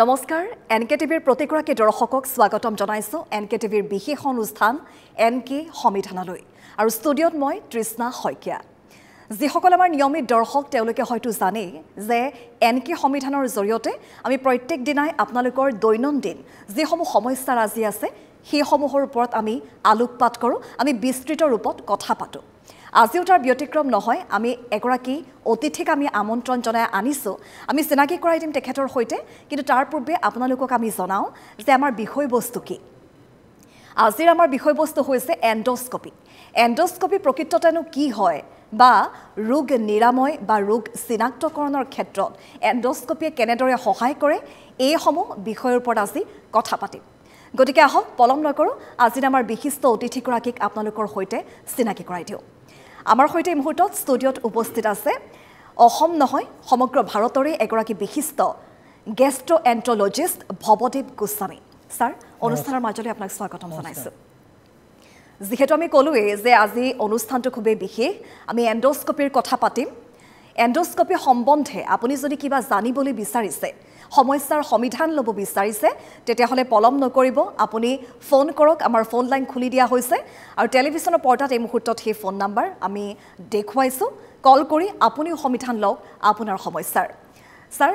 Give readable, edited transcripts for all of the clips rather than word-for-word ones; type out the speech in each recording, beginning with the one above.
নমস্কাৰ এনকে টিভিৰ প্ৰতিগৰাকী দৰ্শকক স্বাগতম জনাইছো এনকে টিভিৰ বিশেষ অনুষ্ঠান এনকে সংবিধানলৈ আৰু ষ্টুডিঅ'ত মই তৃষ্ণা শইকীয়া যিসকল আমাৰ নিয়মিত দৰ্শক তেওঁলোকে হয়তো জানে যে এনকে সংবিধানৰ জৰিয়তে আমি প্ৰত্যেক দিনাই আপোনালোকৰ দৈনন্দিন যিসমূহ সমস্যা ৰাজি আছে সেইসমূহৰ ওপৰত আমি আলোকপাত কৰোঁ আমি বিস্তৃত ৰূপত কথা পাতোঁ আজিও তাৰ ব্যতিক্ৰম নহয় আমি এগৰাকী অতিথিক আমি আমন্ত্ৰণ জনাই আনিছো আমি চিনাকি কৰাই দিম তেখেতৰ সৈতে কিন্তু তাৰ পূৰ্বে আপোনালোকক আমি জনাওঁ যে আমাৰ বিষয়বস্তু কি আজিৰ আমাৰ বিষয়বস্তু হৈছে এণ্ডোস্কপি প্ৰকৃততেনো কি হয় বা ৰোগ নিৰাময় বা ৰোগ চিনাক্তকৰণৰ ক্ষেত্ৰত এণ্ডোস্কপিয়ে কেনেদৰে সহায় কৰে এইসমূহ বিষয়ৰ ওপৰত আজি কথা পাতিম গতিকে আহক পলম নকৰোঁ আজি আমাৰ বিশিষ্ট অতিথিগৰাকীক আপোনালোকৰ সৈতে চিনাকি কৰাই দিওঁ আমাৰ সৈতে এই মুহূৰ্তত ষ্টুডিঅ'ত উপস্থিত আছে অসম নহয় সমগ্ৰ ভাৰতৰে এগৰাকী বিশিষ্ট গেষ্ট্ৰ'এণ্ট্ৰলজিষ্ট ভৱদেৱ গোস্বামী ছাৰ অনুষ্ঠানৰ মাজলৈ আপোনাক স্বাগতম জনাইছোঁ যিহেতু আমি ক'লোৱেই যে আজি অনুষ্ঠানটো খুবেই বিশেষ আমি এণ্ডোস্কপিৰ কথা পাতিম এণ্ডোস্কপি সম্বন্ধে আপুনি যদি কিবা জানিবলৈ বিচাৰিছে সমস্যাৰ সমাধান ল'ব বিচাৰিছে তেতিয়াহ'লে পলম নকৰিব আপুনি ফোন কৰক আমাৰ ফোন লাইন খুলি দিয়া হৈছে আৰু টেলিভিছনৰ পৰ্দাত এই মুহূৰ্তত সেই ফোন নাম্বাৰ আমি দেখুৱাইছোঁ কল কৰি আপুনিও সমাধান লওক আপোনাৰ সমস্যাৰ ছাৰ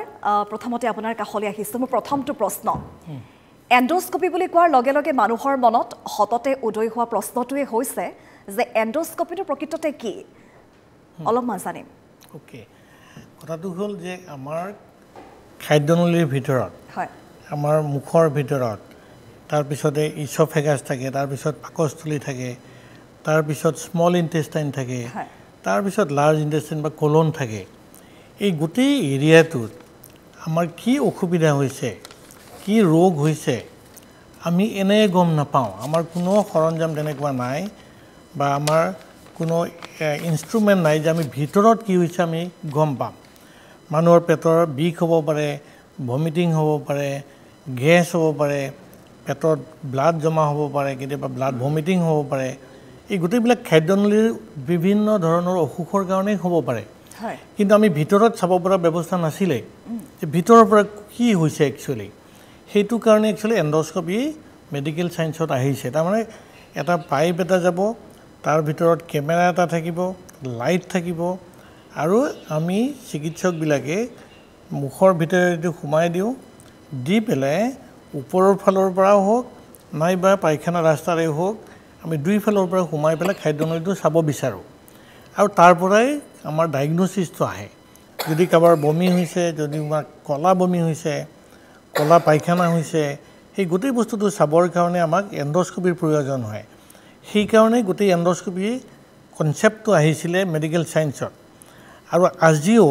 প্ৰথমতে আপোনাৰ কাষলৈ আহিছোঁ মোৰ প্ৰথমটো প্ৰশ্ন এণ্ডোস্কপি বুলি কোৱাৰ লগে লগে মানুহৰ মনত হততে উদয় হোৱা প্ৰশ্নটোৱে হৈছে যে এণ্ডোস্কপিটো প্ৰকৃততে কি অলপমান জানিম ওকে কথাটো হ'ল যে আমাৰ খাদ্যনলীৰ ভিতৰত আমাৰ মুখৰ ভিতৰত তাৰপিছতে ইছ'ফেগাছ থাকে তাৰপিছত পাকস্থলী থাকে তাৰপিছত স্মল ইণ্টেষ্টাইন থাকে তাৰপিছত লাৰ্জ ইণ্টেষ্টাইন বা কলন থাকে এই গোটেই এৰিয়াটোত আমাৰ কি অসুবিধা হৈছে কি ৰোগ হৈছে আমি এনে গম নাপাওঁ আমাৰ কোনো সৰঞ্জাম তেনেকুৱা নাই বা আমাৰ কোনো ইনষ্ট্ৰুমেণ্ট নাই যে আমি ভিতৰত কি হৈছে আমি গম পাম মানুহৰ পেটৰ বিষ হ'ব পাৰে ভমিটিং হ'ব পাৰে গেছ হ'ব পাৰে পেটত ব্লাড জমা হ'ব পাৰে কেতিয়াবা ব্লাড ভমিটিং হ'ব পাৰে এই গোটেইবিলাক খাদ্যনলীৰ বিভিন্ন ধৰণৰ অসুখৰ কাৰণেই হ'ব পাৰে কিন্তু আমি ভিতৰত চাব পৰা ব্যৱস্থা নাছিলে যে ভিতৰৰ পৰা কি হৈছে একচুৱেলি সেইটো কাৰণে একচুৱেলি এণ্ডোস্কপি মেডিকেল ছায়েন্সত আহিছে তাৰমানে এটা পাইপ এটা যাব তাৰ ভিতৰত কেমেৰা এটা থাকিব লাইট থাকিব আৰু আমি চিকিৎসকবিলাকে মুখৰ ভিতৰেদি সোমাই দিওঁ দি পেলাই ওপৰৰ ফালৰ পৰাও হওক নাইবা পায়খানা ৰাস্তাৰে হওক আমি দুইফালৰ পৰা সোমাই পেলাই খাদ্যনলীটো চাব বিচাৰোঁ আৰু তাৰ পৰাই আমাৰ ডায়েগন'চিছটো আহে যদি কাৰোবাৰ বমি হৈছে যদি ক'লা বমি হৈছে ক'লা পায়খানা হৈছে সেই গোটেই বস্তুটো চাবৰ কাৰণে আমাক এণ্ডোস্কপিৰ প্ৰয়োজন হয় সেইকাৰণে গোটেই এণ্ডোস্কপি কনচেপ্টটো আহিছিলে মেডিকেল ছায়েন্সত আৰু আজিও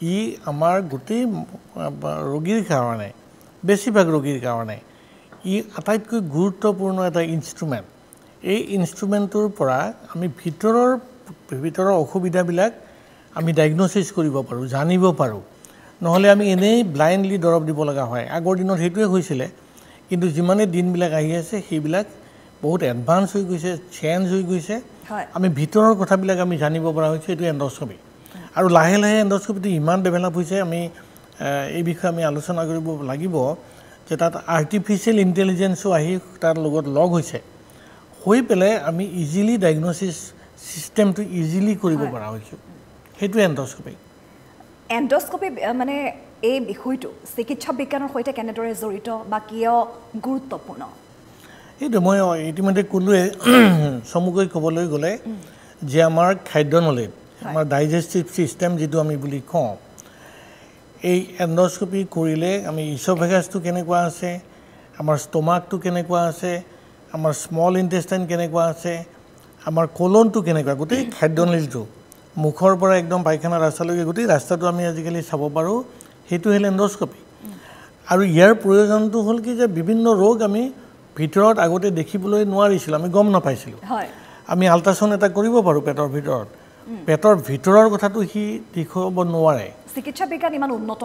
ই আমাৰ গোটেই ৰোগীৰ কাৰণে বেছিভাগ ৰোগীৰ কাৰণে ই আটাইতকৈ গুৰুত্বপূৰ্ণ এটা ইনষ্ট্ৰুমেণ্ট এই ইনষ্ট্ৰুমেণ্টটোৰ পৰা আমি ভিতৰৰ অসুবিধাবিলাক আমি ডায়েগন'চিছ কৰিব পাৰোঁ জানিব পাৰোঁ নহ'লে আমি এনেই ব্লাইণ্ডলি দৰৱ দিব লগা হয় আগৰ দিনত সেইটোৱে হৈছিলে কিন্তু যিমানে দিনবিলাক আহি আছে সেইবিলাক বহুত এডভান্স হৈ গৈছে চেঞ্জ হৈ গৈছে আমি ভিতৰৰ কথাবিলাক আমি জানিব পৰা হৈছে এইটো এণ্ডোস্কপি আৰু লাহে লাহে এণ্ডোস্কপিটো ইমান ডেভেলপ হৈছে আমি এই বিষয়ে আমি আলোচনা কৰিব লাগিব যে তাত আৰ্টিফিচিয়েল ইণ্টেলিজেঞ্চো আহি তাৰ লগত লগ হৈছে হৈ পেলাই আমি ইজিলি ডায়েগন'চিছ ছিষ্টেমটো ইজিলি কৰিব পৰা হৈছোঁ সেইটো এণ্ডোস্কপি মানে এই বিষয়টো চিকিৎসা বিজ্ঞানৰ সৈতে কেনেদৰে জড়িত বা কিয় গুৰুত্বপূৰ্ণ এইটো মই ইতিমধ্যে ক'লোৱে চমুকৈ ক'বলৈ গ'লে যে আমাৰ খাদ্যনলীত আমাৰ ডাইজেষ্টিভ ছিষ্টেম যিটো আমি বুলি কওঁ এই এণ্ডোস্কপি কৰিলে আমি ইছ'ফেগাছটো কেনেকুৱা আছে আমাৰ ষ্টমাকটো কেনেকুৱা আছে আমাৰ স্মল ইণ্টেষ্টাইন কেনেকুৱা আছে আমাৰ কলনটো কেনেকুৱা গোটেই খাদ্যনলীটো মুখৰ পৰা একদম পায়খানা ৰাস্তালৈকে গোটেই ৰাস্তাটো আমি আজিকালি চাব পাৰোঁ সেইটো হ'ল এণ্ডোস্কপি আৰু ইয়াৰ প্ৰয়োজনটো হ'ল কি যে বিভিন্ন ৰোগ আমি ভিতৰত আগতে দেখিবলৈ নোৱাৰিছিলোঁ আমি গম নাপাইছিলোঁ আমি আল্ট্ৰাচাউণ্ড এটা কৰিব পাৰোঁ পেটৰ ভিতৰৰ কথাটো সি দেখুৱাব নোৱাৰে চিকিৎসা বিজ্ঞান ইমান উন্নত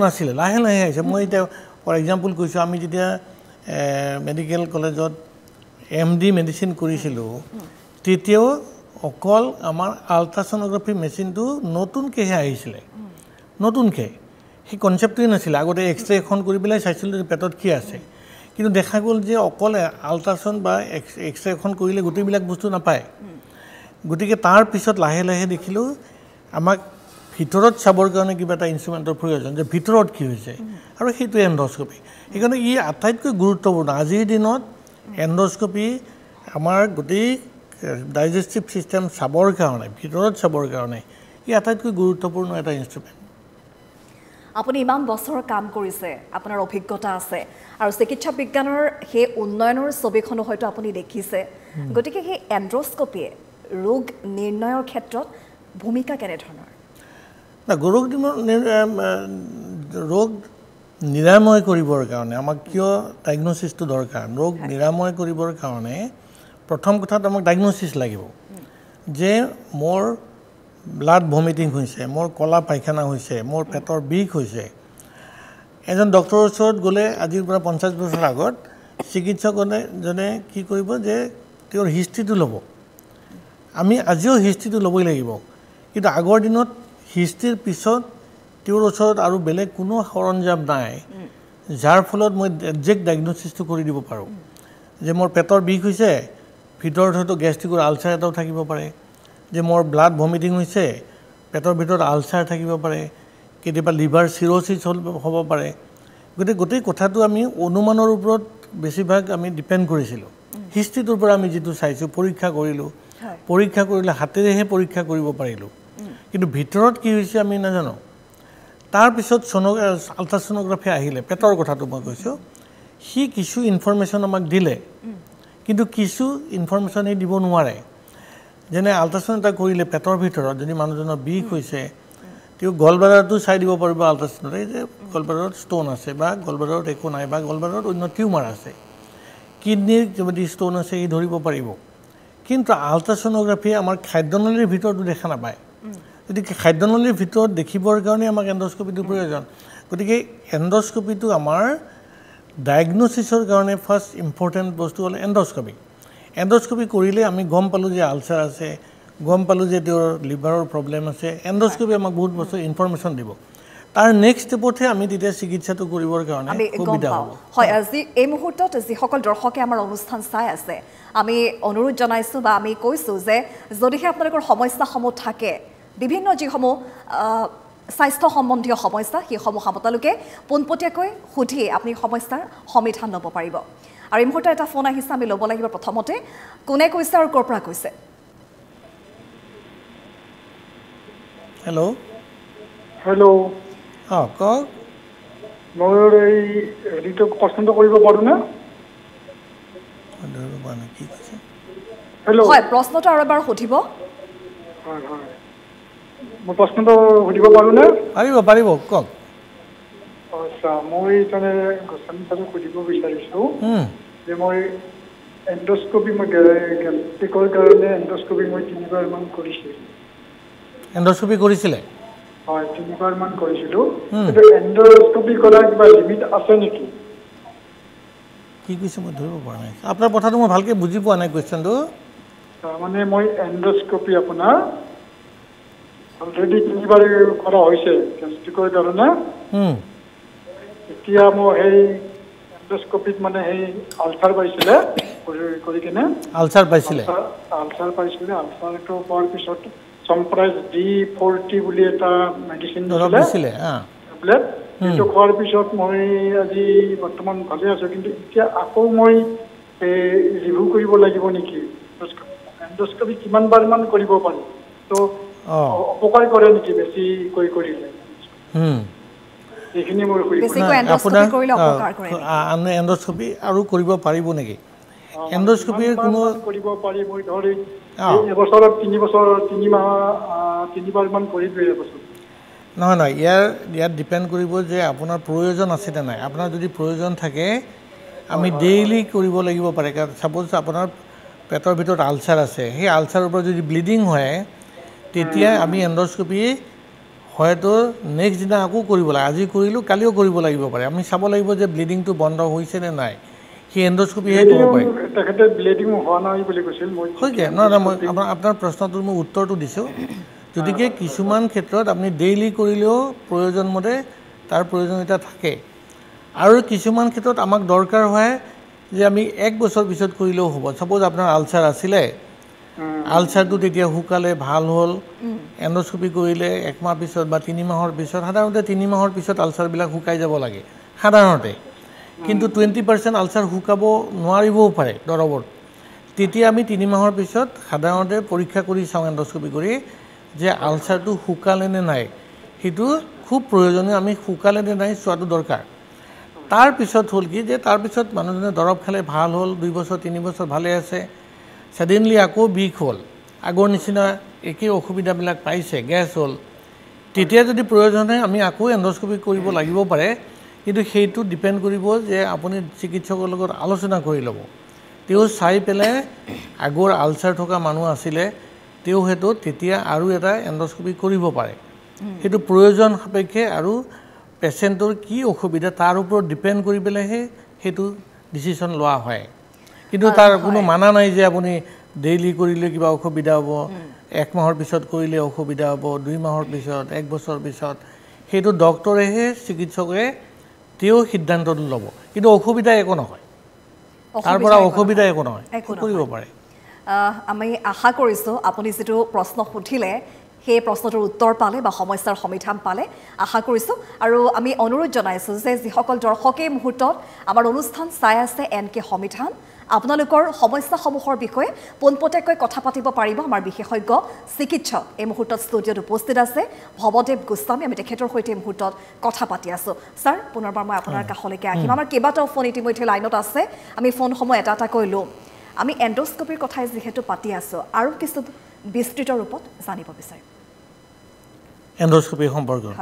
নাছিলে লাহে লাহে আহিছে মই এতিয়া ফৰ এক্সাম্পল কৈছোঁ আমি যেতিয়া মেডিকেল কলেজত MD মেডিচিন কৰিছিলোঁ তেতিয়াও অকল আমাৰ আল্ট্ৰাছ'ন'গ্ৰাফি মেচিনটো নতুনকৈহে আহিছিলে নতুনকৈ সেই কনচেপ্টটোৱে নাছিলে আগতে এক্সৰে এখন কৰি পেলাই চাইছিলোঁ যে পেটত কি আছে কিন্তু দেখা গ'ল যে অকলে আল্ট্ৰাছাউণ্ড বা এক্সৰে এখন কৰিলে গোটেইবিলাক বস্তু নাপায় গতিকে তাৰ পিছত লাহে লাহে দেখিলোঁ আমাক ভিতৰত চাবৰ কাৰণে কিবা এটা ইনষ্ট্ৰুমেণ্টৰ প্ৰয়োজন যে ভিতৰত কি হৈছে আৰু সেইটো এণ্ডস্কপি সেইকাৰণে ই আটাইতকৈ গুৰুত্বপূৰ্ণ আজিৰ দিনত এণ্ডস্কপি আমাৰ গোটেই ডাইজেষ্টিভ ছিষ্টেম চাবৰ কাৰণে ভিতৰত চাবৰ কাৰণে ই আটাইতকৈ গুৰুত্বপূৰ্ণ এটা ইনষ্ট্ৰুমেণ্ট আপুনি ইমান বছৰ কাম কৰিছে আপোনাৰ অভিজ্ঞতা আছে আৰু চিকিৎসা বিজ্ঞানৰ সেই উন্নয়নৰ ছবিখনো হয়তো আপুনি দেখিছে গতিকে সেই এণ্ডস্কপিয়ে ৰোগ নিৰ্ণয়ৰ ক্ষেত্ৰত ভূমিকা কেনেধৰণৰ না ৰোগ নিৰাময় কৰিবৰ কাৰণে আমাক কিয় ডায়েগনচিছটো দৰকাৰ ৰোগ নিৰাময় কৰিবৰ কাৰণে প্ৰথম কথাত আমাক ডায়েগনচিছ লাগিব যে মোৰ ব্লাড ভমিটিং হৈছে মোৰ কলা পায়খানা হৈছে মোৰ পেটৰ বিষ হৈছে এজন ডক্টৰৰ ওচৰত গ'লে আজিৰ পৰা 50 বছৰ আগত চিকিৎসকজনে কি কৰিব যে তেওঁৰ হিষ্ট্ৰীটো ল'ব আমি আজিও হিষ্ট্ৰীটো ল'বই লাগিব কিন্তু আগৰ দিনত হিষ্ট্ৰীৰ পিছত তেওঁৰ ওচৰত আৰু বেলেগ কোনো সৰঞ্জাম নাই যাৰ ফলত মই একজেক্ট ডায়েগনচিছটো কৰি দিব পাৰোঁ যে মোৰ পেটৰ বিষ হৈছে ভিতৰত হয়তো গেষ্ট্ৰিকৰ আলচাৰ এটাও থাকিব পাৰে যে মোৰ ব্লাড ভমিটিং হৈছে পেটৰ ভিতৰত আলচাৰ থাকিব পাৰে কেতিয়াবা লিভাৰ চিৰ'চিছ হ'ব পাৰে গতিকে গোটেই কথাটো আমি অনুমানৰ ওপৰত বেছিভাগ আমি ডিপেণ্ড কৰিছিলোঁ হিষ্ট্ৰীটোৰ পৰা আমি যিটো চাইছোঁ পৰীক্ষা কৰিলে হাতেৰেহে পৰীক্ষা কৰিব পাৰিলোঁ কিন্তু ভিতৰত কি হৈছে আমি নাজানো তাৰপিছত আল্ট্ৰাছ'ন'গ্ৰাফি আহিলে পেটৰ কথাটো মই কৈছোঁ সি কিছু ইনফৰমেশ্যন আমাক দিলে কিন্তু কিছু ইনফৰমেশ্যন সি দিব নোৱাৰে যেনে আল্ট্ৰাছাউণ্ড এটা কৰিলে পেটৰ ভিতৰত যদি মানুহজনৰ বিষ হৈছে তেওঁ গলব্লাডাৰটো চাই দিব পাৰিব আল্ট্ৰাছাউণ্ডত যে গলব্লাডাৰত ষ্টোন আছে বা গলব্লাডাৰত একো নাই বা গলব্লাডাৰত অন্য টিউমাৰ আছে কিডনীৰ যদি ষ্টোন আছে সি ধৰিব পাৰিব কিন্তু আল্ট্ৰাছ'ন'গ্ৰাফিয়ে আমাৰ খাদ্যনলীৰ ভিতৰতো দেখা নাপায় গতিকে খাদ্যনলীৰ ভিতৰত দেখিবৰ কাৰণে আমাক এণ্ডস্কপিটোৰ প্ৰয়োজন গতিকে এণ্ডস্কপিটো আমাৰ ডায়েগনচিছৰ কাৰণে ফাৰ্ষ্ট ইম্পৰ্টেণ্ট বস্তু হ'ল এণ্ডস্কপি কৰিলে আমি গম পালোঁ যে আলচাৰ আছে গম পালোঁ যে তেওঁৰ লিভাৰৰ প্ৰব্লেম আছে এণ্ডস্কপি আমাক বহুত বস্তু ইনফৰমেশ্যন দিব তাৰ নেক্সট ষ্টেপতহে আমি তেতিয়া চিকিৎসাটো কৰিবৰ কাৰণে সুবিধা হ'ব হয় আজি এই মুহূৰ্তত যিসকল দৰ্শকে আমাৰ অনুষ্ঠান চাই আছে আমি অনুৰোধ জনাইছোঁ বা আমি কৈছোঁ যে যদিহে আপোনালোকৰ সমস্যাসমূহ থাকে বিভিন্ন যিসমূহ স্বাস্থ্য সম্বন্ধীয় সমস্যা সেইসমূহ আপোনালোকে পোনপটীয়াকৈ সুধি আপুনি সমস্যাৰ সমাধান ল'ব পাৰিব আৰু এই মুহূৰ্তত এটা ফোন আহিছে আমি ল'ব লাগিব প্ৰথমতে কোনে কৈছে আৰু ক'ৰ পৰা কৈছে হেল্ল' কওক মোৰ এই হেৰিটো পচন্দ কৰিব পাৰোঁনে হেল্ল' হয় প্ৰশ্নটো আৰু এবাৰ সুধিব হয় মই প্ৰশ্নটো সুধিব পাৰোঁনে পাৰিব কওক আচ্ছা মই তাৰমানে গোস্বামী ছাৰক সুধিব বিচাৰিছোঁ যে মই এণ্ডস্কপি মই গেষ্ট্ৰিকৰ কাৰণে এণ্ডস্কপি মই 3বাৰমান কৰিছিলোঁ এণ্ডস্কপি কৰিছিলে হয় 3বাৰমান কৰিছিলোঁ কিন্তু এণ্ডস্কপি কৰাৰ কিবা লিমিট আছে নেকি কি কৈছে মই ধৰিব পৰা নাই আপোনাৰ কথাটো মই ভালকৈ বুজি পোৱা নাই কুৱেশ্যনটো তাৰমানে মই এণ্ডস্কপি আপোনাৰ অলৰেডি 3বাৰ কৰা হৈছে গেষ্ট্ৰিকৰ কাৰণে এতিয়া মই সেই এণ্ডস্কপিত মানে সেই আলচাৰ পাইছিলে কৰি কিনে আলচাৰ পাইছিলে আলচাৰটো পোৱাৰ পিছত চম্প্ৰাইজ D40 বুলি এটা মেডিচিন দিছিলে টেবলেট সেইটো খোৱাৰ পিছত মই আজি বৰ্তমান ভালে আছোঁ কিন্তু এতিয়া আকৌ মই ৰিভিউ কৰিব লাগিব নেকি এণ্ডস্কপি কিমানবাৰমান কৰিব পাৰি তো অপকাৰ কৰে নেকি বেছিকৈ কৰিলে এইখিনি মোৰ এণ্ডস্কপি আৰু কৰিব পাৰিব নেকি এণ্ডস্কপিৰ কোনো কৰিব পাৰি মই ধৰি এবছৰত 3 বছৰ 3 মাহ 3বাৰমান কৰি দিওঁ এবছৰ নহয় ইয়াত ডিপেণ্ড কৰিব যে আপোনাৰ প্ৰয়োজন আছে নে নাই আপোনাৰ যদি প্ৰয়োজন থাকে আমি ডেইলি কৰিব লাগিব পাৰে কাৰণ ছাপ'জ আপোনাৰ পেটৰ ভিতৰত আলচাৰ আছে সেই আলচাৰৰ পৰা যদি ব্লিডিং হয় তেতিয়া আমি এণ্ডস্কপি হয়তো নেক্সট দিনা আকৌ কৰিব লাগে আজি কৰিলোঁ কালিও কৰিব লাগিব পাৰে আমি চাব লাগিব যে ব্লিডিংটো বন্ধ হৈছে নে নাই সেই এণ্ডস্কপিহে ক'ব পাৰে তেখেতে ব্লিডিং হোৱা নাই বুলি কৈছিল মই নহয় মই আপোনাৰ প্ৰশ্নটোৰ মই উত্তৰটো দিছোঁ গতিকে কিছুমান ক্ষেত্ৰত আপুনি ডেইলি কৰিলেও প্ৰয়োজন মতে তাৰ প্ৰয়োজনীয়তা থাকে আৰু কিছুমান ক্ষেত্ৰত আমাক দৰকাৰ হয় যে আমি 1 বছৰ পিছত কৰিলেও হ'ব সাপোজ আপোনাৰ আলচাৰ আছিলে আলচাৰটো তেতিয়া শুকালে ভাল হ'ল এণ্ডোস্কোপি কৰিলে 1 মাহ পিছত বা 3 মাহৰ পিছত সাধাৰণতে 3 মাহৰ পিছত আলচাৰবিলাক শুকাই যাব লাগে সাধাৰণতে কিন্তু 20% আলচাৰ শুকাব নোৱাৰিবও পাৰে দৰৱত তেতিয়া আমি 3 মাহৰ পিছত সাধাৰণতে পৰীক্ষা কৰি চাওঁ এণ্ডোস্কোপি কৰি যে আলচাৰটো শুকালে নে নাই সেইটো খুব প্ৰয়োজনীয় আমি শুকালে নে নাই চোৱাটো দৰকাৰ তাৰ পিছত হ'ল কি যে তাৰ পিছত মানুহজনে দৰৱ খালে ভাল হ'ল 2 বছৰ 3 বছৰ ভালে আছে সডেনলি আকৌ বিষ হ'ল আগৰ নিচিনা একেই অসুবিধাবিলাক পাইছে গেছ হ'ল তেতিয়া যদি প্ৰয়োজন হয় আমি আকৌ এণ্ডোস্কোপি কৰিব লাগিব পাৰে কিন্তু সেইটো ডিপেন্ড কৰিব যে আপুনি চিকিৎসকৰ লগত আলোচনা কৰি ল'ব তেও চাই পেলাই আগৰ আলচাৰ থকা মানুহ আছিলে তেও হেতু তেতিয়া আৰু এটা এণ্ডোস্কোপি কৰিব পাৰে সেইটো প্ৰয়োজন সাপেক্ষে আৰু পেশেন্টৰ কি অসুবিধা তাৰ ওপৰত ডিপেন্ড কৰি পেলাইহে সেইটো ডিসিশন লোৱা হয় কিন্তু তাৰ কোনো মানা নাই যে আপুনি ডেইলি কৰিলে কিবা অসুবিধা হ'ব 1 মাহৰ পিছত কৰিলে অসুবিধা হ'ব 2 মাহৰ পিছত 1 বছৰ পিছত সেইটো ডক্টৰেহে চিকিৎসকে তেও সিদ্ধান্ত ল'ব কিন্তু অসুবিধা একো নহয় তাৰ পৰা অসুবিধা একো নহয় কৰিব পাৰে আমি আশা কৰিছো আপুনি যেটো প্ৰশ্ন সুধিলে সেই প্ৰশ্নটোৰ উত্তৰ পালে বা সমস্যাৰ সমাধান পালে আশা কৰিছো আৰু আমি অনুৰোধ জনাইছো যে যিসকল দৰ্শকে মুহূৰ্তত আমাৰ অনুষ্ঠান চাই আছে এনকে সমাধান আপোনালোকৰ সমস্যাসমূহৰ বিষয়ে পোনপটীয়াকৈ কথা পাতিব পাৰিব আমাৰ বিশেষজ্ঞ চিকিৎসক এই মুহূৰ্তত ষ্টুডিঅ'ত উপস্থিত আছে ভৱদেৱ গোস্বামী আমি তেখেতৰ সৈতে মুহূৰ্তত কথা পাতি আছো স্যাৰ পুনৰবাৰ মই আপোনাৰ কাষলৈকে আহিম আমাৰ কেইবাটাও ফোন ইতিমধ্যে লাইনত আছে আমি ফোনসমূহ এটা কৈ লওঁ আমি এণ্ডোস্কোপিৰ কথাই যেহেতু পাতি আছো আৰু কিছু বিস্তৃত ৰূপত জানিব বিচাৰিম এণ্ডোস্কোপি সম্পৰ্কত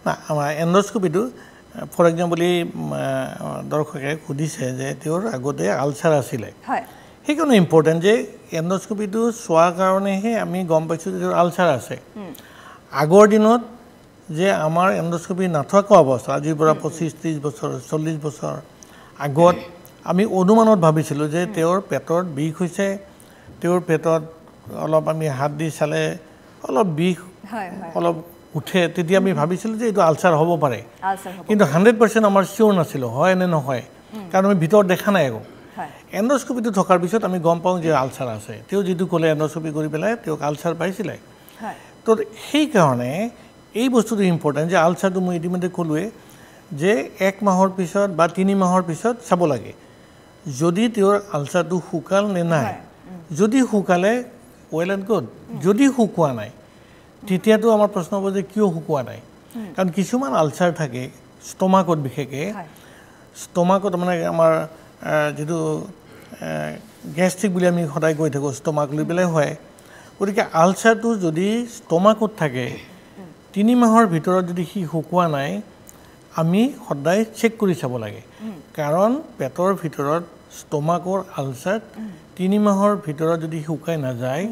না আমাৰ এণ্ডোস্কোপিটো ফৰ এক্সাম্পল দৰ্শকে সুধিছে যে তেওঁৰ আগতে আলচাৰ আছিলে সেইকাৰণে ইম্পৰ্টেণ্ট যে এণ্ডোস্কোপিটো চোৱাৰ কাৰণেহে আমি গম পাইছোঁ যে আলচাৰ আছে আগৰ দিনত যে আমাৰ এণ্ডোস্কোপি নাথকা অৱস্থা আজিৰ পৰা 25-30 বছৰ 40 বছৰ আগত আমি অনুমানত ভাবিছিলোঁ যে তেওঁৰ পেটত বিষ হৈছে তেওঁৰ পেটত অলপ আমি হাত দি চালে অলপ বিষ অলপ উঠে তেতিয়া আমি ভাবিছিলোঁ যে এইটো আলচাৰ হ'ব পাৰে কিন্তু 100% আমাৰ চিয়ৰ নাছিলোঁ হয় নে নহয় কাৰণ আমি ভিতৰত দেখা নাই একো এণ্ডোস্কোপিটো থকাৰ পিছত আমি গম পাওঁ যে আলচাৰ আছে তেওঁ যেটো ক'লে এণ্ডোস্কোপি কৰি পেলাই তেওঁক আলচাৰ পাইছিলে তো সেইকাৰণে এই বস্তুটো ইম্পৰ্টেণ্ট যে আলচাৰটো মই ইতিমধ্যে ক'লোৱে যে 1 মাহৰ পিছত বা 3 মাহৰ পিছত চাব লাগে যদি তেওঁৰ আলচাৰটো শুকাল নে নাই যদি শুকালে ওয়েল এণ্ড গুড যদি শুকোৱা নাই তেতিয়াতো আমাৰ প্ৰশ্ন হ'ব যে কিয় শুকোৱা নাই কাৰণ কিছুমান আলচাৰ থাকে ষ্টমাকত বিশেষকৈ ষ্টমাকত মানে আমাৰ যেটো গ্যাস্ট্ৰিক বুলি আমি সদায় কৈ থাকোঁ ষ্টমাক লৈ পেলাই হয় গতিকে আলচাৰটো যদি ষ্টমাকত থাকে 3 মাহৰ ভিতৰত যদি সি শুকোৱা নাই আমি সদায় চেক কৰি চাব লাগে কাৰণ পেটৰ ভিতৰত ষ্টমাকৰ আলচাৰ 3 মাহৰ ভিতৰত যদি শুকাই নাযায়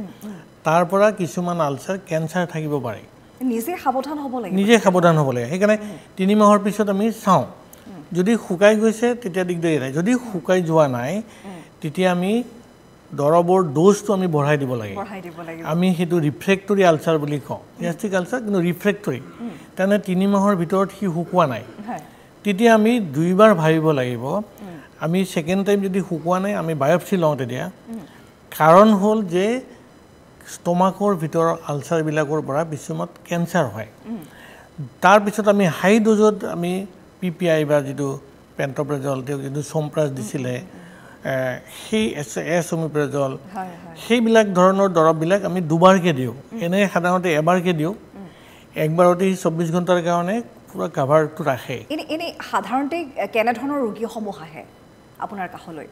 তাৰ পৰা কিছুমান আলচাৰ কেন্সাৰ থাকিব পাৰে নিজে সাৱধান হ'ব লাগে সেইকাৰণে 3 মাহৰ পিছত আমি চাওঁ যদি শুকাই গৈছে তেতিয়া দিগদাৰি নাই যদি শুকাই যোৱা নাই তেতিয়া আমি দৰৱৰ ড'জটো আমি বঢ়াই দিব লাগে আমি সেইটো ৰিফ্ৰেক্টৰী আলচাৰ বুলি কওঁ গ্যাস্ট্ৰিক আলচাৰ কিন্তু ৰিফ্ৰেক্টৰী তেনে 3 মাহৰ ভিতৰত সি শুকোৱা নাই তেতিয়া আমি 2 বাৰ ভাবিব লাগিব আমি সেকেন্ড টাইম যদি শুকোৱা নাই আমি বায়োপসি লওঁ তেতিয়া কাৰণ হ'ল যে ষ্টমাকৰ ভিতৰৰ আলচাৰবিলাকৰ পৰা বিশ্বমত কেন্সাৰ হয় তাৰ পিছত আমি হাই ড'জত আমি পিপিআই বা যেটো পেন্টপ্ৰেজল তেওঁ যেটো সোমপ্ৰাজ দিছিলে সেই এছমিপ্ৰেজল সেইবিলাক ধৰণৰ দৰৱবিলাক আমি দুবাৰকে দিওঁ এনে সাধাৰণতে এবাৰকে দিওঁ একবাৰতে 24 ঘণ্টাৰ কাৰণে পুৰা কভাৰটো ৰাখে এনে সাধাৰণতে কেনে ধৰণৰ ৰোগীসমূহ আহে আপোনাৰ কাষলৈ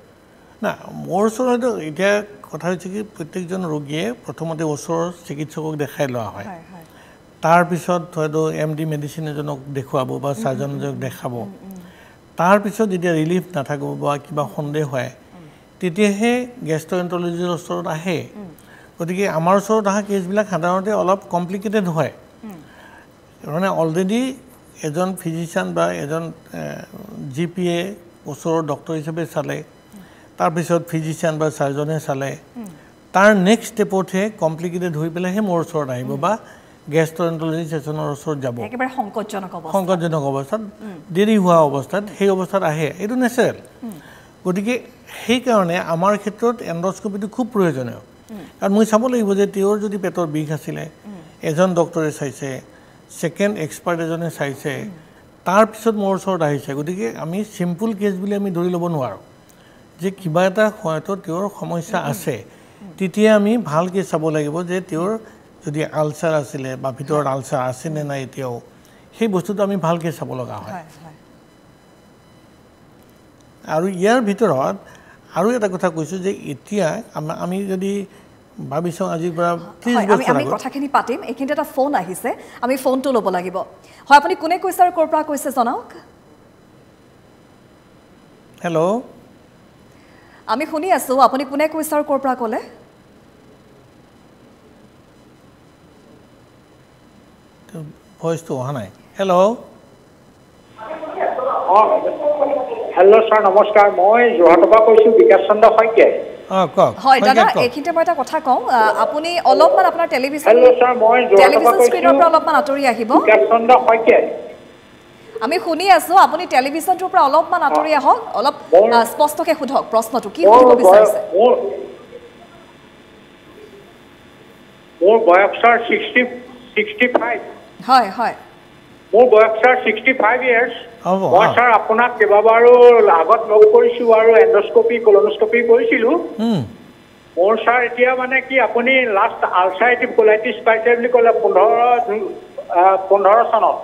না মোৰ ওচৰত এতিয়া কথা হৈছে কি প্ৰত্যেকজন ৰোগীয়ে প্ৰথমতে ওচৰৰ চিকিৎসকক দেখাই লোৱা হয় তাৰ পিছত হয়তো এমডি মেডিচিন এজনক দেখুৱাব বা সাৰ্জনজনক দেখাব তাৰ পিছত যেতিয়া ৰিলিফ নাথাকিব বা কিবা সন্দেহ হয় তেতিয়াহে গেষ্ট্ৰএন্টাৰলজিৰ ওচৰত আহে গতিকে আমাৰ ওচৰত অহা কেছবিলাক সাধাৰণতে অলপ কমপ্লিকেটেড হয় মানে অলৰেডি এজন ফিজিচিয়ান বা এজন জিপিএ ওচৰৰ ডক্টৰ হিচাপে চালে তাৰ পিছত ফিজিচিয়ান বা সাৰ্জনে চালে তাৰ নেক্সট ষ্টেপতহে কমপ্লিকেটেড হৈ পেলাইহে মোৰ ওচৰত আহিব বা গেষ্ট্ৰএণ্টাৰলজি ছেছনৰ ওচৰত যাব একেবাৰে সংকটজনক অৱস্থাত দেৰি হোৱা অৱস্থাত সেই অৱস্থাত আহে এইটো নেচাৰেল গতিকে সেইকাৰণে আমাৰ ক্ষেত্ৰত এণ্ডস্কপিটো খুব প্ৰয়োজনীয় কাৰণ মই চাব লাগিব যে তেওঁৰ যদি পেটৰ বিষ আছিলে এজন ডক্টৰে চাইছে ছেকেণ্ড এক্সপাৰ্ট এজনে চাইছে তাৰপিছত মোৰ ওচৰত আহিছে গতিকে আমি চিম্পল কেছ বুলি আমি ধৰি ল'ব নোৱাৰোঁ যে কিবা এটা হয়তো তেওঁৰ সমস্যা আছে তেতিয়া আমি ভালকৈ চাব লাগিব যে তেওঁৰ যদি আলচাৰ আছিলে বা ভিতৰত আলচাৰ আছে নে নাই এতিয়াও সেই বস্তুটো আমি ভালকৈ চাব লগা হয় আৰু ইয়াৰ ভিতৰত আৰু এটা কথা কৈছোঁ যে এতিয়া আমি যদি ভাবিছোঁ আজিৰ পৰা 30 বছৰ আমি কথাখিনি পাতিম এইখিনিতে এটা ফোন আহিছে আমি ফোনটো ল'ব লাগিব হয় আপুনি কোনে কৈছে আৰু ক'ৰ পৰা কৈছে জনাওক হেল্ল' আমি শুনি আছোঁ আপুনি কোনে কৈছে আৰু ক'ৰ পৰা ক'লে ভইচটো অহা নাই হেল্ল' হেল্ল' ছাৰ নমস্কাৰ মই যোৰহাটৰ পৰা কৈছোঁ বিকাশ চন্দ্ৰ শইকীয়াই হয় দাদা এইখিনিতে মই এটা কথা কওঁ আপুনি অলপমান আপোনাৰ টেলিভিছন স্ক্ৰীনৰ পৰা অলপমান আঁতৰি আহিব বিকাশ চন্দ্ৰ শইকীয়াই আমি শুনি আছোঁ আপুনি টেলিভিছনটোৰ পৰা অলপমান আঁতৰি আহক অলপ স্পষ্টকৈ সোধক প্ৰশ্নটো কি সুধিব বিচাৰিছে মোৰ বয়স ছাৰ 65 হয় হয় মোৰ বয়স ছাৰ 65 ইয়াৰ্ছ মই ছাৰ আপোনাক কেইবাবাৰো আগত লগ কৰিছোঁ আৰু এণ্ডস্কপি কলনোস্কপি কৰিছিলোঁ মোৰ ছাৰ এতিয়া মানে কি আপুনি লাষ্ট আলচাৰেটিভ কোলাইটিছ পাইছে বুলি ক'লে 15 চনত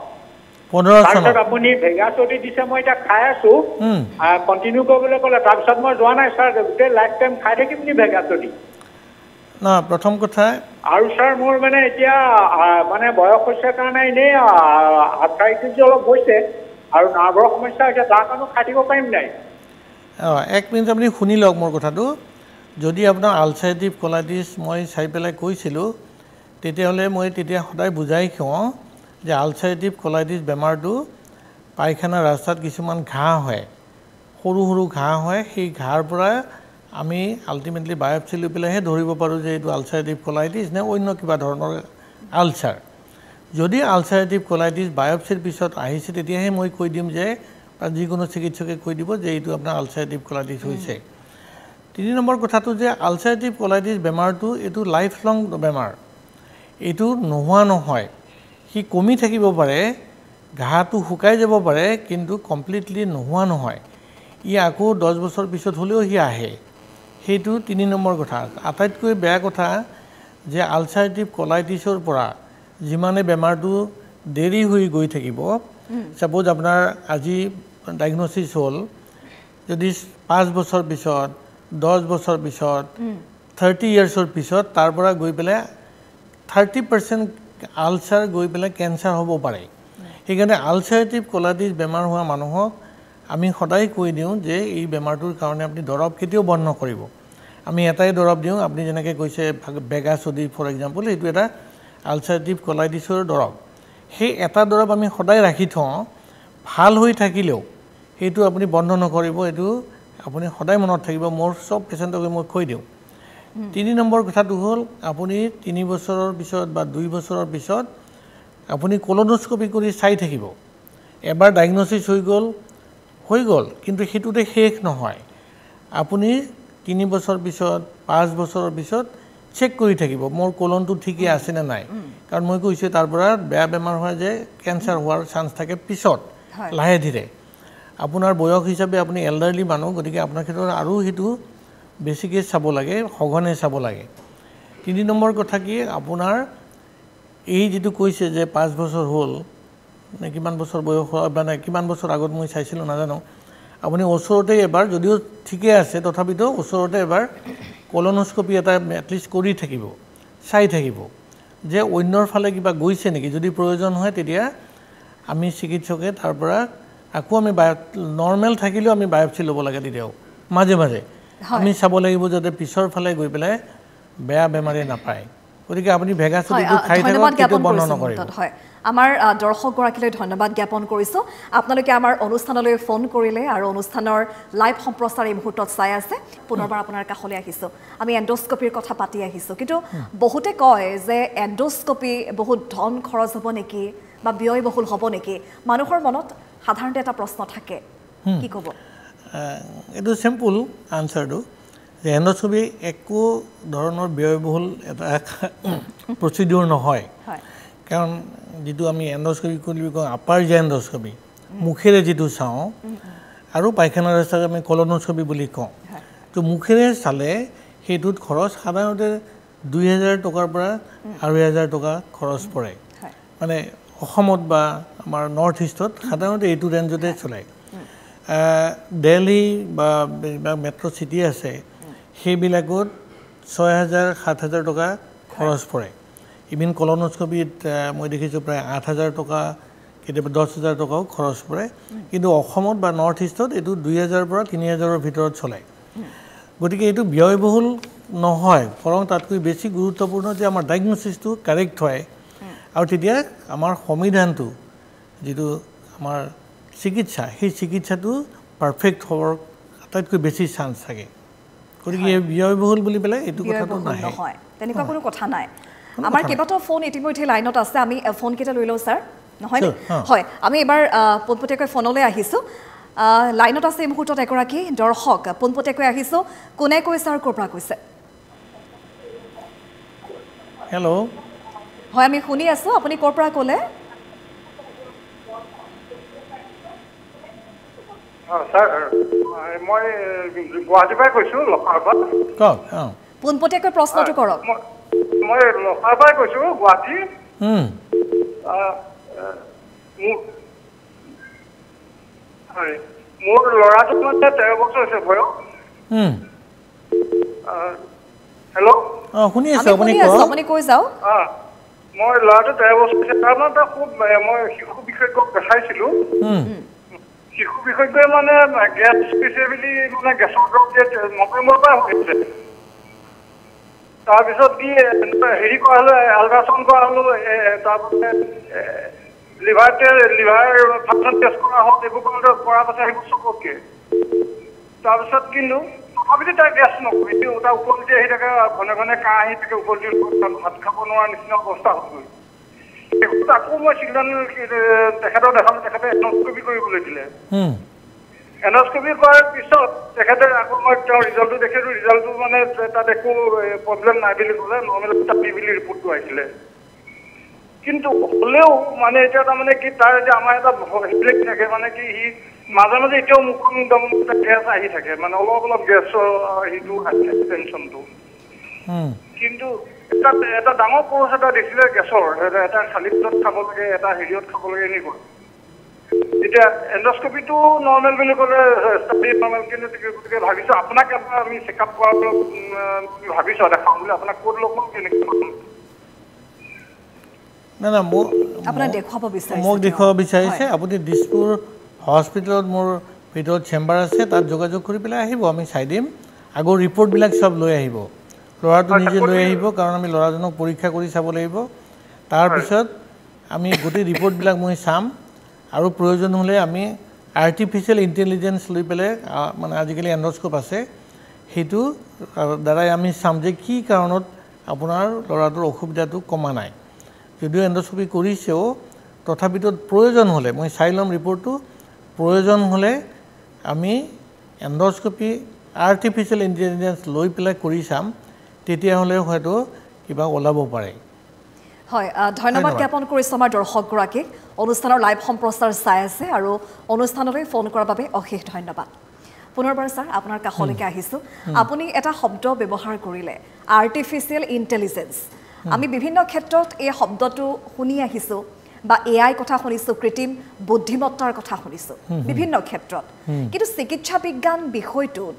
তাৰপিছত আপুনি ভেগাছডি দিছে মই এতিয়া খাই আছোঁ কণ্টিনিউ কৰিবলৈ ক'লে তাৰপিছত মই যোৱা নাই ছাৰ গোটেই লাইফ টাইম খাই থাকিম নি ভেগাছডি না প্ৰথম কথা আৰু ছাৰ মোৰ মানে এতিয়া মানে বয়স হৈছে কাৰণে এনেই আৰ্থ্ৰাইটিছ অলপ হৈছে আৰু নাৰ্ভৰ সমস্যা হৈছে তাৰ কাৰণে খাই থাকিব পাৰিম নাই এক মিনিট আপুনি শুনি লওক মোৰ কথাটো যদি আপোনাৰ আলচাৰেটিভ কলাইটিছ মই চাই পেলাই কৈছিলোঁ তেতিয়াহ'লে মই তেতিয়া সদায় বুজাই কওঁ যে আলচাৰেটিভ কলাইটিছ বেমাৰটো পায়খানা ৰাস্তাত কিছুমান ঘাঁহ হয় সৰু সৰু ঘাঁহ হয় সেই ঘাঁৰ পৰা আমি আল্টিমেটলি বায়োপচি লৈ পেলাইহে ধৰিব পাৰোঁ যে এইটো আলচাৰেটিভ কলাইটিছ নে অন্য কিবা ধৰণৰ আলচাৰ যদি আলচাৰেটিভ কলাইটিছ বায়োপচিৰ পিছত আহিছে তেতিয়াহে মই কৈ দিম যে যিকোনো চিকিৎসকে কৈ দিব যে এইটো আপোনাৰ আলচাৰেটিভ কলাইটিছ হৈছে 3 নম্বৰ কথাটো যে আলচাৰেটিভ কলাইটিছ বেমাৰটো এইটো লাইফ লং বেমাৰ এইটো নোহোৱা নহয় সি কমি থাকিব পাৰে ঘাঁহটো শুকাই যাব পাৰে কিন্তু কমপ্লিটলি নোহোৱা নহয় ই আকৌ 10 বছৰ পিছত হ'লেও সি আহে সেইটো 3 নম্বৰ কথা আটাইতকৈ বেয়া কথা যে আলচাৰেটিভ কলাইটিছৰ পৰা যিমানে বেমাৰটো দেৰি হৈ গৈ থাকিব সাপোজ আপোনাৰ আজি ডায়াগনোচিছ হ'ল যদি 5 বছৰ পিছত 10 বছৰ পিছত 30 ইয়াৰ্ছৰ পিছত তাৰ পৰা গৈ পেলাই 30% আলচাৰ গৈ পেলাই কেঞ্চাৰ হ'ব পাৰে সেইকাৰণে আলচাৰেটিভ কলাইটিছ বেমাৰ হোৱা মানুহক আমি সদায় কৈ দিওঁ যে এই বেমাৰটোৰ কাৰণে আপুনি দৰৱ কেতিয়াও বন্ধ নকৰিব আমি এটাই দৰৱ দিওঁ আপুনি যেনেকৈ কৈছে ভেগাছডি ফৰ এক্সাম্পল এইটো এটা আলচাৰেটিভ কলাইটিছৰ দৰৱ সেই এটা দৰৱ আমি সদায় ৰাখি থওঁ ভাল হৈ থাকিলেও সেইটো আপুনি বন্ধ নকৰিব এইটো আপুনি সদায় মনত থাকিব মোৰ সব পেচেণ্টকে মই কৈ দিওঁ 3 নম্বৰ কথাটো হ'ল আপুনি 3 বছৰৰ পিছত বা 2 বছৰৰ পিছত আপুনি কলনোস্কপি কৰি চাই থাকিব এবাৰ ডায়াগনোচিছ হৈ গ'ল কিন্তু সেইটোতে শেষ নহয় আপুনি 3 বছৰ পিছত 5 বছৰৰ পিছত চেক কৰি থাকিব মোৰ কলনটো ঠিকই আছে নে নাই কাৰণ মই কৈছোঁ তাৰ পৰা বেয়া বেমাৰ হয় যে কেঞ্চাৰ হোৱাৰ চান্স থাকে পিছত লাহে ধীৰে আপোনাৰ বয়স হিচাপে আপুনি এল্ডাৰলি মানুহ গতিকে আপোনাৰ ক্ষেত্ৰত আৰু সেইটো বেছিকৈ চাব লাগে সঘনে চাব লাগে 3 নম্বৰ কথা কি আপোনাৰ এই যেটো কৈছে যে 5 বছৰ হ'ল নে কিমান বছৰ বয়স মানে কিমান বছৰ আগত মই চাইছিলোঁ নাজানো আপুনি ওচৰতে এবাৰ যদিও ঠিকই আছে তথাপিতো ওচৰতে এবাৰ কলনোস্কপি এটা এটলিষ্ট কৰি থাকিব চাই থাকিব যে অন্যৰ ফালে কিবা গৈছে নেকি যদি প্ৰয়োজন হয় তেতিয়া আমি চিকিৎসকে তাৰ পৰা আকৌ আমি নৰ্মেল থাকিলেও আমি বায়োপচি ল'ব লাগে তেতিয়াও মাজে মাজে আমি চাব লাগিব যাতে পিছৰ ফালে গৈ পেলাই বেয়া বেমাৰে নাপায় গতিকে আপুনি ভেগাছ চুলিটো খাই থাকক কেতিয়াও বন্ধ নকৰিব হয় আমাৰ দৰ্শকগৰাকীলৈ ধন্যবাদ জ্ঞাপন কৰিছোঁ আপোনালোকে আমাৰ অনুষ্ঠানলৈ ফোন কৰিলে আৰু অনুষ্ঠানৰ লাইভ সম্প্ৰচাৰ এই মুহূৰ্তত চাই আছে পুনৰবাৰ আপোনাৰ কাষলৈ আহিছোঁ আমি এণ্ডোস্কোপিৰ কথা পাতি আহিছোঁ কিন্তু বহুতে কয় যে এণ্ডোস্কোপি বহুত ধন খৰচ হ'ব নেকি বা ব্যয়বহুল হ'ব নেকি মানুহৰ মনত সাধাৰণতে এটা প্ৰশ্ন থাকে কি ক'ব এইটো চিম্পল আনচাৰটো যে এণ্ডোস্কোপি একো ধৰণৰ ব্যয়বহুল এটা প্ৰচিডিউৰ নহয় কাৰণ যেটো আমি এণ্ডোস্কোপি বুলি কওঁ আপাৰ যে এণ্ডোস্কোপি মুখেৰে যেটো চাওঁ আৰু পায়খানা ৰাস্তাক আমি কলনোস্কোপি বুলি কওঁ তো মুখেৰে চালে সেইটোত খৰচ সাধাৰণতে 2000 টকাৰ পৰা 2000 টকা খৰচ পৰে মানে অসমত বা আমাৰ নৰ্থ ইষ্টত সাধাৰণতে এইটো ৰেঞ্জতে চলে দিল্লী বা মেট্ৰ' চিটি আছে সেইবিলাকত 6000 7000 টকা খৰচ পৰে ইভিন কলনোস্কোপিত মই দেখিছোঁ প্ৰায় 8000 টকা কেতিয়াবা 10000 টকাও খৰচ পৰে কিন্তু অসমত বা নৰ্থ ইষ্টত এইটো 2000 পৰা 3000ৰ ভিতৰত চলে গতিকে এইটো ব্যয়বহুল নহয় বৰং তাতকৈ বেছি গুৰুত্বপূৰ্ণ যে আমাৰ ডায়াগনচিছটো কাৰেক্ট হয় আৰু তেতিয়া আমাৰ সংবিধানটো যেটো আমাৰ চিকিৎসা সেই চিকিৎসাটো পাৰফেক্ট হোৱাৰ আটাইতকৈ বেছি চান্স থাকে গতিকে ব্যয়বহুল বুলি পেলাই এইটো কথাটো নহয় তেনেকুৱা কোনো কথা নাই আমাৰ কেইবাটাও ফোন ইতিমধ্যে লাইনত আছে আমি ফোন কেইটা লৈ লওঁ ছাৰ নহয় হয় আমি এবাৰ পোনপটীয়াকৈ ফোনলৈ আহিছোঁ লাইনত আছে এই মুহূৰ্তত এগৰাকী দৰ্শক পোনপটীয়াকৈ আহিছোঁ কোনে কৈছে আৰু ক'ৰ পৰা কৈছে হেল্ল' হয় আমি শুনি আছোঁ আপুনি ক'ৰ পৰা ক'লে ছাৰ মই গুৱাহাটীৰ পৰা কৈছোঁ লখাৰ পৰা কওক পোনপটীয়াকৈ প্ৰশ্নটো কৰক মই লখাৰ পৰা কৈছোঁ গুৱাহাটী মোৰ ল'ৰাটো মানে 13 বছৰ হৈছে বয়স হেল্ল' শুনি আছোঁ আপুনি কৈ যাওক মই ল'ৰাটো 13 বছৰ হৈছে তাৰ মানে খুব মই শিশু বিশেষজ্ঞক দেখাইছিলোঁ শিশু বিশেষজ্ঞই মানে গেছ স্পেচিয়েলি মানে গেছৰ দৰৱ দিয়ে নৱেম্বৰৰ পৰা হৈছে তাৰপিছত কি হেৰি কৰা হ'লে আল্ট্ৰাচাউণ্ড কৰা হ'লো তাৰপিছত লিভাৰ ফাংচন টেষ্ট কৰা হ'ল এইবোৰ কৰাৰ পাছত সেইবোৰ চবতকৈ তাৰপিছত কিন্তু তথাপিতো তাৰ গেছ নকৰে এতিয়া তাৰ উপলব্ধি আহি থাকে ঘনে ঘনে কাহ আহি থাকে উপলব্ধি ভাত খাব নোৱাৰা নিচিনা অৱস্থা হৈ গ'ল আকৌ মই চিল্ড্ৰেন তেখেতক দেখালোঁ তেখেতে এণ্ডোস্কোপি কৰিবলৈ দিলে এণ্ডোস্কোপি কৰাৰ পিছত তেখেতে আকৌ মই তেওঁৰ ৰিজাল্টটো দেখিলোঁ ৰিজাল্টটো মানে তাত একো প্ৰব্লেম নাই বুলি ক'লে নৰ্মেল টাপি বুলি ৰিপৰ্টটো আহিছিলে কিন্তু হ'লেও মানে এতিয়া তাৰমানে কি তাৰ এতিয়া আমাৰ এটা হেৰিলেক থাকে মানে কি সি মাজে মাজে এতিয়াও মুখখন একদম গেছ আহি থাকে মানে অলপ অলপ গেছৰ হেৰিটো আহি থাকে টেনশ্যনটো কিন্তু এটা ডাঙৰ কোৰ্চ এটা দিছিলে গেছৰ এটা খালী পেটত খাব লাগে এটা হেৰিয়ত খাব লাগে এনেকুৱা এতিয়া এণ্ডোস্কোপিটো নৰ্মেল বুলি ক'লে নৰ্মেল কিন্তু গতিকে ভাবিছোঁ আপোনাক এবাৰ আমি চেকআপ কৰাৰ ভাবিছোঁ দেখাম বুলি আপোনাক ক'ত লগ পাম কেনেকৈ না মোক দেখুৱাব বিচাৰিছে আপুনি দিছপুৰ হস্পিটেলত মোৰ ভিতৰত চেম্বাৰ আছে তাত যোগাযোগ কৰি পেলাই আহিব আমি চাই দিম আগৰ ৰিপৰ্টবিলাক চব লৈ আহিব ল'ৰাটো নিজে লৈ আহিব কাৰণ আমি ল'ৰাজনক পৰীক্ষা কৰি চাব লাগিব তাৰপিছত আমি গোটেই ৰিপৰ্টবিলাক মই চাম আৰু প্ৰয়োজন হ'লে আমি আৰ্টিফিচিয়েল ইণ্টেলিজেঞ্চ লৈ পেলাই মানে আজিকালি এণ্ডোস্কোপ আছে সেইটো দ্বাৰাই আমি চাম যে কি কাৰণত আপোনাৰ ল'ৰাটোৰ অসুবিধাটো কমা নাই যদিও এণ্ডোস্কোপি কৰিছেও তথাপিতো প্ৰয়োজন হ'লে মই চাই ল'ম ৰিপৰ্টটো প্ৰয়োজন হ'লে আমি এণ্ডোস্কোপি আৰ্টিফিচিয়েল ইণ্টেলিজেঞ্চ লৈ পেলাই কৰি চাম তেতিয়াহ'লে হয়তো কিবা ওলাব পাৰে হয় ধন্যবাদ জ্ঞাপন কৰিছোঁ আমাৰ দৰ্শকগৰাকীক অনুষ্ঠানৰ লাইভ সম্প্ৰচাৰ চাই আছে আৰু অনুষ্ঠানলৈ ফোন কৰাৰ বাবে অশেষ ধন্যবাদ পুনৰবাৰ ছাৰ আপোনাৰ কাষলৈকে আহিছোঁ আপুনি এটা শব্দ ব্যৱহাৰ কৰিলে আৰ্টিফিচিয়েল ইণ্টেলিজেঞ্চ আমি বিভিন্ন ক্ষেত্ৰত এই শব্দটো শুনি আহিছোঁ বা এআই কথা শুনিছোঁ কৃত্ৰিম বুদ্ধিমত্তাৰ কথা শুনিছোঁ বিভিন্ন ক্ষেত্ৰত কিন্তু চিকিৎসা বিজ্ঞান বিষয়টোত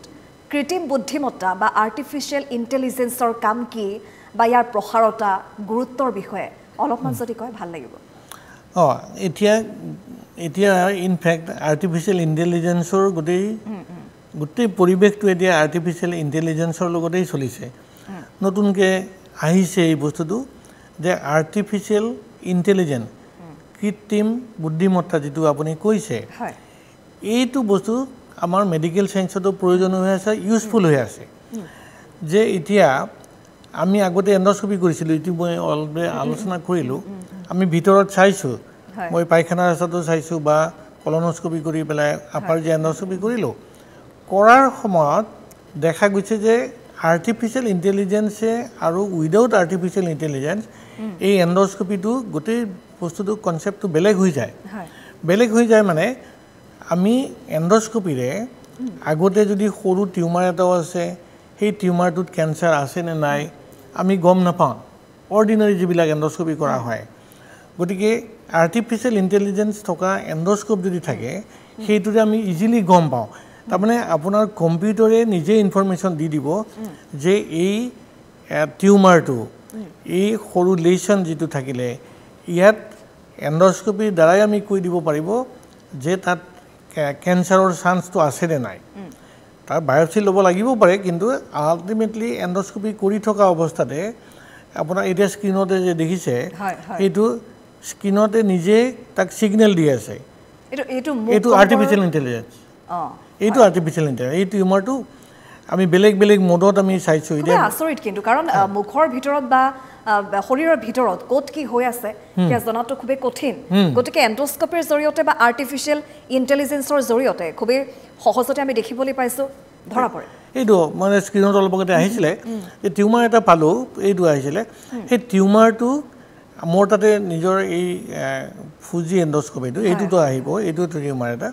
কৃত্ৰিম বুদ্ধিমত্তা বা আৰ্টিফিচিয়েল ইণ্টেলিজেঞ্চৰ কাম কি বা ইয়াৰ প্ৰসাৰতা গুৰুত্বৰ বিষয়ে অলপমান যদি কয় ভাল লাগিব এতিয়া ইনফেক্ট আৰ্টিফিচিয়েল ইণ্টেলিজেঞ্চৰ গোটেই পৰিৱেশটো এতিয়া আৰ্টিফিচিয়েল ইণ্টেলিজেঞ্চৰ লগতেই চলিছে নতুনকৈ আহিছে এই বস্তুটো যে আৰ্টিফিচিয়েল ইণ্টেলিজেন্স কৃত্ৰিম বুদ্ধিমত্তা যেটো আপুনি কৈছে এইটো বস্তু আমাৰ মেডিকেল সায়েন্সতো প্ৰয়োজন হৈ আছে ইউজফুল হৈ আছে যে এতিয়া আমি আগতে এন্ডোস্কোপি কৰিছিলো ইটো মই অলৰেডি আলোচনা কৰিলো আমি ভিতৰত চাইছো মই পায়খানা ৰাস্তাটো চাইছো বা কলনোস্কোপি কৰি পেলাই আপাৰ যে এন্ডোস্কোপি কৰিলো কৰাৰ সময়ত দেখা গৈছে যে আৰ্টিফিচিয়েল ইন্টেলিজেন্সে আৰু উইদাউট আৰ্টিফিচিয়েল ইন্টেলিজেন্স এই এন্ডোস্কোপিটো গোটেই বস্তুটো কনসেপ্টটো বেলেগ হৈ যায় মানে আমি এন্ডোস্কোপিৰে আগতে যদি সৰু টিউমাৰ এটা আছে সেই টিউমাৰটোত ক্যান্সাৰ আছে নে নাই আমি গম নাপাওঁ অৰ্ডিনাৰি যিবিলাক এন্ডোস্কোপি কৰা হয় গতিকে আৰ্টিফিচিয়েল ইন্টেলিজেন্স থকা এন্ডোস্কোপ যদি থাকে সেইটোতে আমি ইজিলি গম পাওঁ তাৰমানে আপোনাৰ কম্পিউটাৰে নিজে ইনফৰমেশন দি দিব যে এই টিউমাৰটো এই সৰু লেশন যেটো থাকিলে ইয়াত এন্ডোস্কোপি দ্বাৰাই আমি কৈ দিব পাৰিব যে তাত ক্যান্সাৰৰ চান্সটো আছে নে নাই তাৰ বায়োপসি ল'ব লাগিব পাৰে কিন্তু আলটিমেটলি এন্ডোস্কোপি কৰি থকা অৱস্থাতে আপোনাৰ এটা স্ক্ৰিনতে যে দেখিছে এইটো স্ক্ৰিনতে নিজে তাক সিগন্যাল দি আছে এইটো আৰ্টিফিচিয়েল ইন্টেলিজেন্স এইটো আৰ্টিফিচিয়েল ইন্টেলিজেন্স এই টিউমাৰটো আমি বেলেগ মোডত আমি চাইছো এটা আচৰিত কিন্তু কাৰণ মুখৰ ভিতৰত বা শৰীৰৰ ভিতৰত কোট কি হৈ আছে কি জনাটো খুব কঠিন গতিকে এন্ডোস্কোপিৰ জৰিয়তে বা আৰ্টিফিচিয়েল ইন্টেলিজেন্সৰ জৰিয়তে খুব সহজতে আমি দেখিবলৈ পাইছো ধৰা পৰে এইটো মানে স্ক্ৰিনত অলপতে আহিছিলে যে টিউমাৰ এটা পালো এইটো আহিছিলে সেই টিউমাৰটো মোৰ তাতে নিজৰ এই ফুজি এন্ডোস্কোপিটো এইটোতো আহিব এইটো টিউমাৰ এটা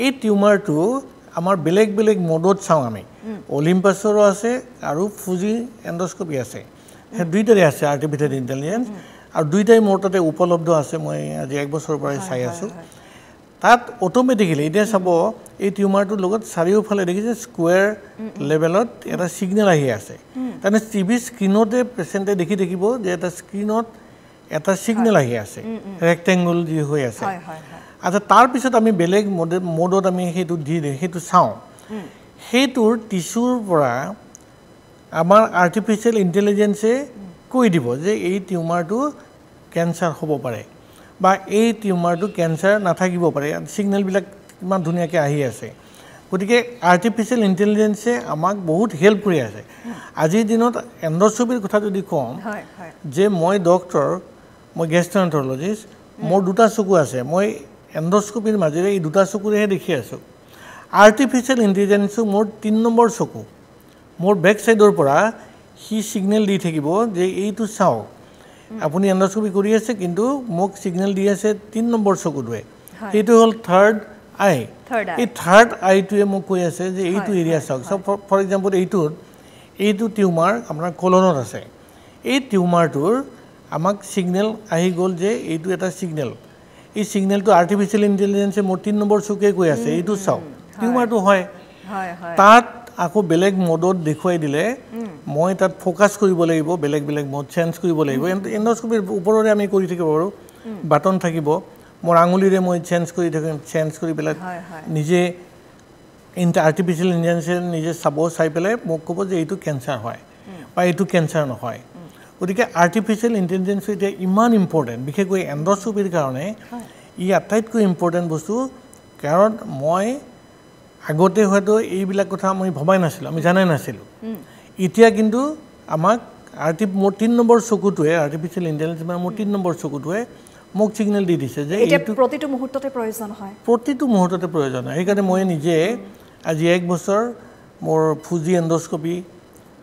এই টিউমাৰটো আমাৰ বেলেগ মোডত চাওঁ আমি অলিম্পাছৰো আছে আৰু ফুজি এন্ডোস্কোপি আছে হে দুইটাৰে আছে আৰ্টিফিচিয়েল ইন্টেলিজেন্স আৰু দুইটাই মোৰ তাতে উপলব্ধ আছে মই আজি এক বছৰৰ পৰা চাই আছো তাত অটোমেটিক্যালি এটা চাব এই টিউমাৰটোৰ লগত চাৰিওফালে দেখিছে স্কোয়াৰ লেভেলত এটা সিগন্যাল আহি আছে তানে টিভি স্ক্ৰিনতে পেশেন্টে দেখি দেখিব যে এটা স্ক্ৰিনত এটা সিগন্যাল আহি আছে ৰেক্টেঙ্গল যি হৈ আছে আচ্ছা তাৰ পিছত আমি বেলেগ মোডত আমি হেতু চাওঁ হেতুৰ টিস্যুৰ পৰা আমাৰ আৰ্টিফিচিয়েল ইন্টেলিজেন্সে কৈ দিব যে এই টিউমাৰটো ক্যান্সাৰ হ'ব পাৰে বা এই টিউমাৰটো ক্যান্সাৰ নাথাকিব পাৰে সিগন্যাল বিলাক ইমান ধুনিয়াকে আহি আছে গতিকে আৰ্টিফিচিয়েল ইন্টেলিজেন্সে আমাক বহুত হেল্প কৰি আছে আজিৰ দিনত এন্ডোস্কোপিৰ কথা যদি কম যে মই ডক্টৰ মই গেষ্ট্ৰোএন্টাৰলজিষ্ট মোৰ দুটা চকু আছে মই এন্ডোস্কোপিৰ মাজেৰে এই দুটা চকুৰেহে দেখি আছো আৰ্টিফিচিয়েল ইন্টেলিজেন্সো মোৰ 3 নম্বৰ চকু মোৰ বেক সাইডৰ পৰা হি সিগন্যাল দি থাকিব যে এইটো চাও আপুনি এন্ডোস্কোপি কৰি আছে কিন্তু মোক সিগন্যাল দি আছে 3 নম্বৰ চকুটোৱে এইটো হল থাৰ্ড আই এই থাৰ্ড আইটোৱে মোক কৈ আছে যে এইটো এৰিয়া চাওক সো ফৰ এক্সাম্পল এইটো টিউমাৰ আপোনাৰ কোলনত আছে এই টিউমাৰটোৰ আমাক সিগন্যাল আহি গল যে এইটো এটা সিগন্যাল এই সিগন্যালটো আৰ্টিফিচিয়েল ইন্টেলিজেন্সে মোৰ 3 নম্বৰ চকুৱে কৈ আছে এইটো চাওক টিউমাৰটো হয় তাত আকৌ বেলেগ মোডত দেখুৱাই দিলে মই তাত ফোকাস কৰিব লাগিব বেলেগ মোড চেঞ্জ কৰিব লাগিব এন্ডোস্কোপিৰ ওপৰৰে আমি কৰি থাকিব পাৰো বাটন থাকিব মোৰ আঙুলিৰে মই চেঞ্জ কৰি পেলাই নিজে আৰ্টিফিচিয়েল ইন্টেলিজেন্সে নিজে চাই পেলাই মোক ক'ব যে এইটো ক্যান্সাৰ হয় বা এইটো ক্যান্সাৰ নহয় গতিকে আৰ্টিফিচিয়েল ইন্টেলিজেন্স এটা ইমান ইম্পৰ্টেন্ট বিশেষকৈ এন্ডোস্কোপিৰ কাৰণে ই আটাইতকৈ ইম্পৰ্টেন্ট বস্তু কাৰণ মই আগতে হয়তো এইবিলাক কথা মই ভবাই নাছিলো আমি জানাই নাছিলো এতিয়া কিন্তু আমাক মোৰ 3 নম্বৰ চকুটোৱে আৰ্টিফিচিয়েল ইন্টেলিজেন্স মোৰ 3 নম্বৰ চকুটোৱে মোক সিগন্যাল দি দিছে যে এটা প্ৰতিটো মুহূৰ্ততে প্ৰয়োজন হয় সেইকাৰণে মই নিজে আজি 1 বছৰ মোৰ ফুজি এন্ডোস্কোপি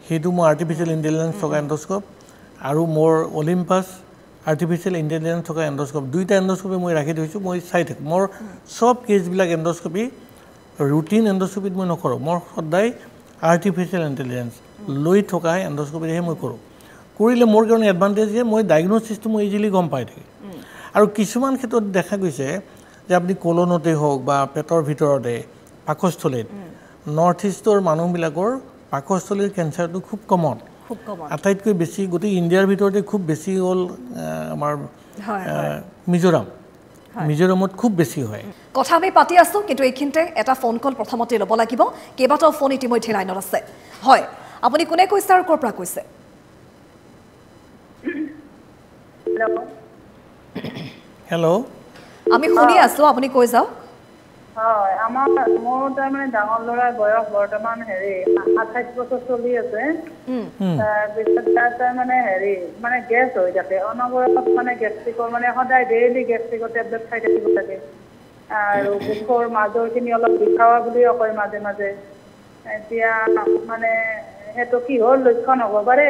হেতু মোৰ আৰ্টিফিচিয়েল ইন্টেলিজেন্স থকা এন্ডোস্কোপ আৰু মোৰ অলিম্পাছ আৰ্টিফিচিয়েল ইন্টেলিজেন্স থকা এন্ডোস্কোপ দুইটা এন্ডোস্কোপি মই ৰাখি থৈছো মই চাই থাকো মোৰ সব কেছ বিলাক এন্ডোস্কোপি ৰুটিন এন্ডোস্কোপিত মই নকৰো মোৰ সদায় আৰ্টিফিচিয়েল ইন্টেলিজেন্স লৈ থকা এন্ডোস্কোপিহে মই কৰো কৰিলে মোৰ কাৰণে এডভান্টেজ যে মই ডায়াগনোসিসটো মই ইজিলি গম পাই থাকি আৰু কিছুমান ক্ষেত্ৰত দেখা গৈছে যে আপুনি কোলনতে হোক বা পেটৰ ভিতৰতে পাকস্থলীত নৰ্থ ইষ্টৰ মানুহবিলাকৰ পাকস্থলীৰ ক্যান্সাৰটো খুব কমন আটাইতকৈ বেছি গোটেই ইণ্ডিয়াৰ ভিতৰতে খুব বেছি হ'ল আমাৰ মিজোৰামত খুব বেছি হয় কথা আমি পাতি আছো কিন্তু এইখিনতে এটা ফোন কল প্ৰথমতে ল'ব লাগিব কেইবাটাও ফোন ইতিমধ্যে লাইনত আছে হয় আপুনি কোনে কৈছে আৰু ক'ৰ পৰা কৈছে হেল্ল' আমি শুনি আছো আপুনি কৈ যাওক হয় আমাৰ মোৰ তাৰমানে ডাঙৰ ল'ৰাৰ বয়স বৰ্তমান 28 বছৰ চলি আছে তাৰপিছত তাৰমানে মানে গেছ হৈ থাকে অনবৰত মানে গেষ্ট্ৰিকৰ মানে সদায় ডেইলি গেষ্ট্ৰিকৰ টেবলেট খাই থাকিব লাগে আৰু বুকৰ মাজৰখিনি অলপ বিষাৱা বুলিও কয় মাজে মাজে এতিয়া মানে সেইটো কিহৰ লক্ষণ হ'ব পাৰে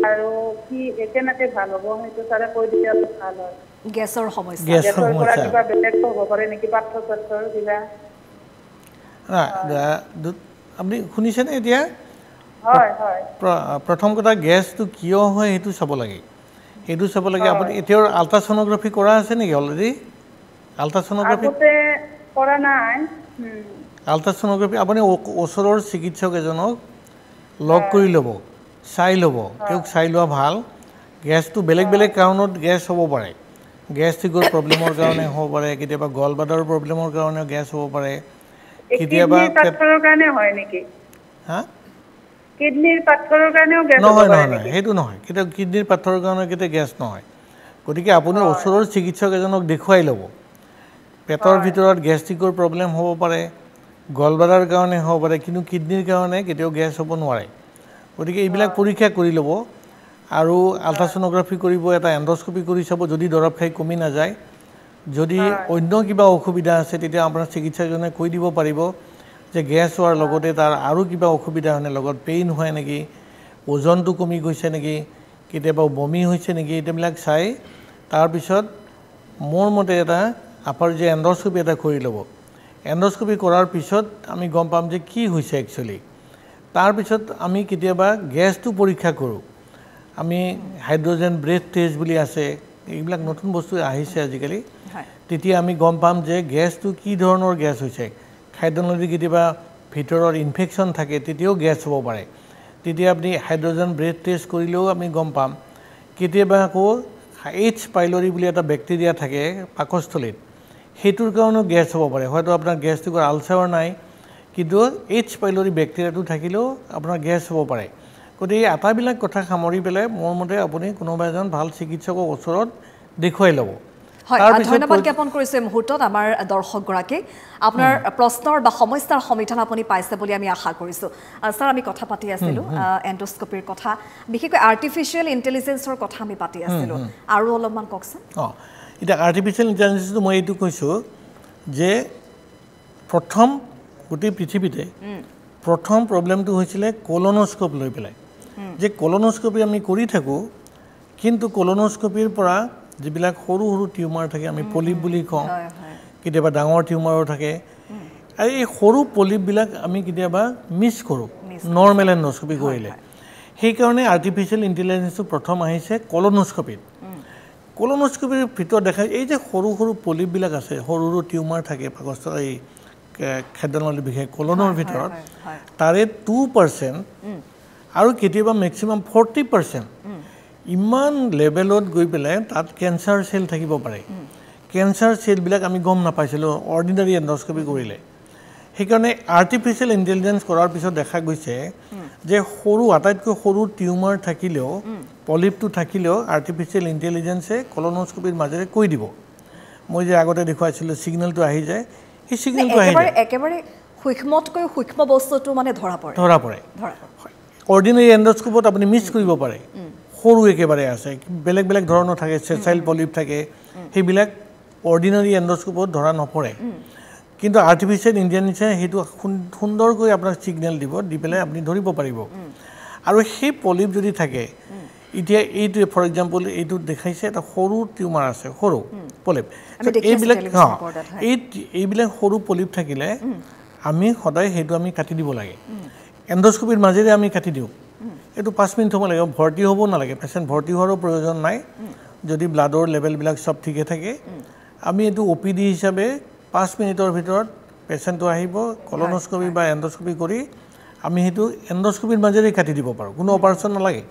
আৰু কি কেনেকৈ ভাল হ'ব সেইটো ছাৰে কৈ দিলে অলপ ভাল হয় গেছৰ সমস্যা গেছৰ পৰা কিবা বেলেগ হ'ব পাৰে নেকি পাথৰ কিবা আপুনি শুনিছেনে এতিয়া হয় হয় প্ৰথম কথা গেছটো কিয় হয় সেইটো চাব লাগে আপুনি এতিয়াও আল্ট্ৰাছ'ন'গ্ৰাফি কৰা আছে নেকি অলৰেডি আল্ট্ৰাছ'ন'গ্ৰাফি কৰা নাই আল্ট্ৰাছ'ন'গ্ৰাফি আপুনি ওচৰৰ চিকিৎসক এজনক লগ কৰি ল'ব চাই ল'ব তেওঁক চাই লোৱা ভাল গেছটো বেলেগ বেলেগ কাৰণত গেছ হ'ব পাৰে গেষ্ট্ৰিকৰ প্ৰব্লেমৰ কাৰণে হ'ব পাৰে কেতিয়াবা গলব্লাডাৰৰ প্ৰব্লেমৰ কাৰণে গেছ হ'ব পাৰে কেতিয়াবা পাথৰৰ কাৰণে হয় নেকি হা কিডনিৰ পাথৰৰ কাৰণেও গেছ নহয় সেইটো নহয় কেতিয়া কিডনিৰ পাথৰৰ কাৰণে কেতিয়া গেছ নহয় গতিকে আপুনি ওচৰৰ চিকিৎসক এজনক দেখুৱাই ল'ব পেটৰ ভিতৰত গেষ্ট্ৰিকৰ প্ৰব্লেম হ'ব পাৰে গলব্লাডাৰ কাৰণে হ'ব পাৰে কিন্তু কিডনিৰ কাৰণে কেতিয়াও গেছ হ'ব নোৱাৰে গতিকে এইবিলাক পৰীক্ষা কৰি ল'ব আৰু আল্ট্ৰাছ'ন'গ্ৰাফি কৰিব এটা এণ্ডস্কপি কৰি চাব যদি দৰৱ খাই কমি নাযায় যদি অন্য কিবা অসুবিধা আছে তেতিয়া আপোনাৰ চিকিৎসকজনে কৈ দিব পাৰিব যে গেছ হোৱাৰ লগতে তাৰ আৰু কিবা অসুবিধা হয় লগত পেইন হয় নেকি ওজনটো কমি গৈছে নেকি কেতিয়াবা বমি হৈছে নেকি এইবিলাক চাই তাৰপিছত মোৰ মতে এটা আপাৰ যে এণ্ডস্কপি এটা কৰি ল'ব এণ্ডস্কপি কৰাৰ পিছত আমি গম পাম যে কি হৈছে একচুৱেলি তাৰপিছত আমি কেতিয়াবা গেছটো পৰীক্ষা কৰোঁ আমি হাইড্ৰজেন ব্ৰেথ টেষ্ট বুলি আছে এইবিলাক নতুন বস্তু আহিছে আজিকালি তেতিয়া আমি গম পাম যে গেছটো কি ধৰণৰ গেছ হৈছে খাদ্যনলীৰ কেতিয়াবা ভিতৰত ইনফেকশ্যন থাকে তেতিয়াও গেছ হ'ব পাৰে তেতিয়া আপুনি হাইড্ৰজেন ব্ৰেথ টেষ্ট কৰিলেও আমি গম পাম কেতিয়াবা আকৌ এইচ পাইলৰি বুলি এটা বেক্টেৰিয়া থাকে পাকস্থলীত সেইটোৰ কাৰণেও গেছ হ'ব পাৰে হয়তো আপোনাৰ গেষ্ট্ৰিকৰ আলচাৰ নাই কিন্তু এইচ পাইলৰি বেক্টেৰিয়াটো থাকিলেও আপোনাৰ গেছ হ'ব পাৰে গতিকে আটাইবিলাক কথা সামৰি পেলাই মোৰ মতে আপুনি কোনোবা এজন ভাল চিকিৎসকৰ ওচৰত দেখুৱাই ল'ব হয় ধন্যবাদ জ্ঞাপন কৰিছোঁ এই মুহূৰ্তত আমাৰ দৰ্শকগৰাকীক আপোনাৰ প্ৰশ্নৰ বা সমস্যাৰ সমাধান আপুনি পাইছে বুলি আমি আশা কৰিছোঁ ছাৰ আমি কথা পাতি আছিলোঁ এণ্ডস্কপিৰ কথা বিশেষকৈ আৰ্টিফিচিয়েল ইণ্টেলিজেন্সৰ কথা আমি পাতি আছিলোঁ আৰু অলপমান কওকচোন এতিয়া আৰ্টিফিচিয়েল ইণ্টেলিজেন্সটো মই এইটো কৈছোঁ যে প্ৰথম গোটেই পৃথিৱীতে প্ৰথম প্ৰব্লেমটো হৈছিলে কলনস্কোপ লৈ পেলাই যে কলনস্কোপি আমি কৰি থাকোঁ কিন্তু কলনস্কোপিৰ পৰা যিবিলাক সৰু সৰু টিউমাৰ থাকে আমি পলিপ বুলি কওঁ কেতিয়াবা ডাঙৰ টিউমাৰো থাকে আৰু এই সৰু পলিপবিলাক আমি কেতিয়াবা মিছ কৰোঁ নৰ্মেল এণ্ডস্কোপি কৰিলে সেইকাৰণে আৰ্টিফিচিয়েল ইণ্টেলিজেন্সটো প্ৰথম আহিছে কলনস্কোপিত কলনস্কোপিৰ ভিতৰত দেখা এই যে সৰু সৰু পলিপবিলাক আছে সৰু সৰু টিউমাৰ থাকে পাকস্থলীৰ এই খাদ্যনলীৰ বিশেষ কলনৰ ভিতৰত তাৰে 2% আৰু কেতিয়াবা মেক্সিমাম 40% ইমান লেভেলত গৈ পেলাই তাত কেঞ্চাৰ চেল থাকিব পাৰে কেঞ্চাৰ চেলবিলাক আমি গম নাপাইছিলোঁ অৰ্ডিনাৰী এণ্ডস্কপি কৰিলে সেইকাৰণে আৰ্টিফিচিয়েল ইণ্টেলিজেন্স কৰাৰ পিছত দেখা গৈছে যে সৰু আটাইতকৈ সৰু টিউমাৰ থাকিলেও পলিপটো থাকিলেও আৰ্টিফিচিয়েল ইণ্টেলিজেন্সে কলনস্কপিৰ মাজেৰে কৈ দিব মই যে আগতে দেখুৱাইছিলোঁ ছিগনেলটো আহি যায় সেই ছিগনেলটো আহি যায় একেবাৰে সূক্ষ্মতকৈ সূক্ষ্ম বস্তুটো মানে ধৰা পৰে অৰ্ডিনাৰী এণ্ডস্কোপত আপুনি মিছ কৰিব পাৰে সৰু একেবাৰে আছে বেলেগ বেলেগ ধৰণৰ থাকে চেচাইল পলিপ থাকে সেইবিলাক অৰ্ডিনাৰী এণ্ডস্কোপত ধৰা নপৰে কিন্তু আৰ্টিফিচিয়েল ইণ্টেলিজেন্সে সেইটো সুন্দৰকৈ আপোনাক ছিগনেল দিব দি পেলাই আপুনি ধৰিব পাৰিব আৰু সেই পলিপ যদি থাকে এতিয়া এইটো ফৰ এক্সাম্পল এইটো দেখাইছে এটা সৰু টিউমাৰ আছে সৰু পলিপ এইবিলাক সৰু পলিপ থাকিলে আমি সদায় সেইটো আমি কাটি দিব লাগে এণ্ডস্কোপিৰ মাজেৰে আমি কাটি দিওঁ এইটো 5 মিনিট হ'ব লাগে ভৰ্তি হ'ব নালাগে পেচেণ্ট ভৰ্তি হোৱাৰো প্ৰয়োজন নাই যদি ব্লাডৰ লেভেলবিলাক সব ঠিকে থাকে আমি এইটো OPD হিচাপে 5 মিনিটৰ ভিতৰত পেচেণ্টটো আহিব কলনস্কপি বা এণ্ডস্কপি কৰি আমি সেইটো এণ্ডস্কপিৰ মাজেৰে কাটি দিব পাৰোঁ কোনো অপাৰেশ্যন নালাগে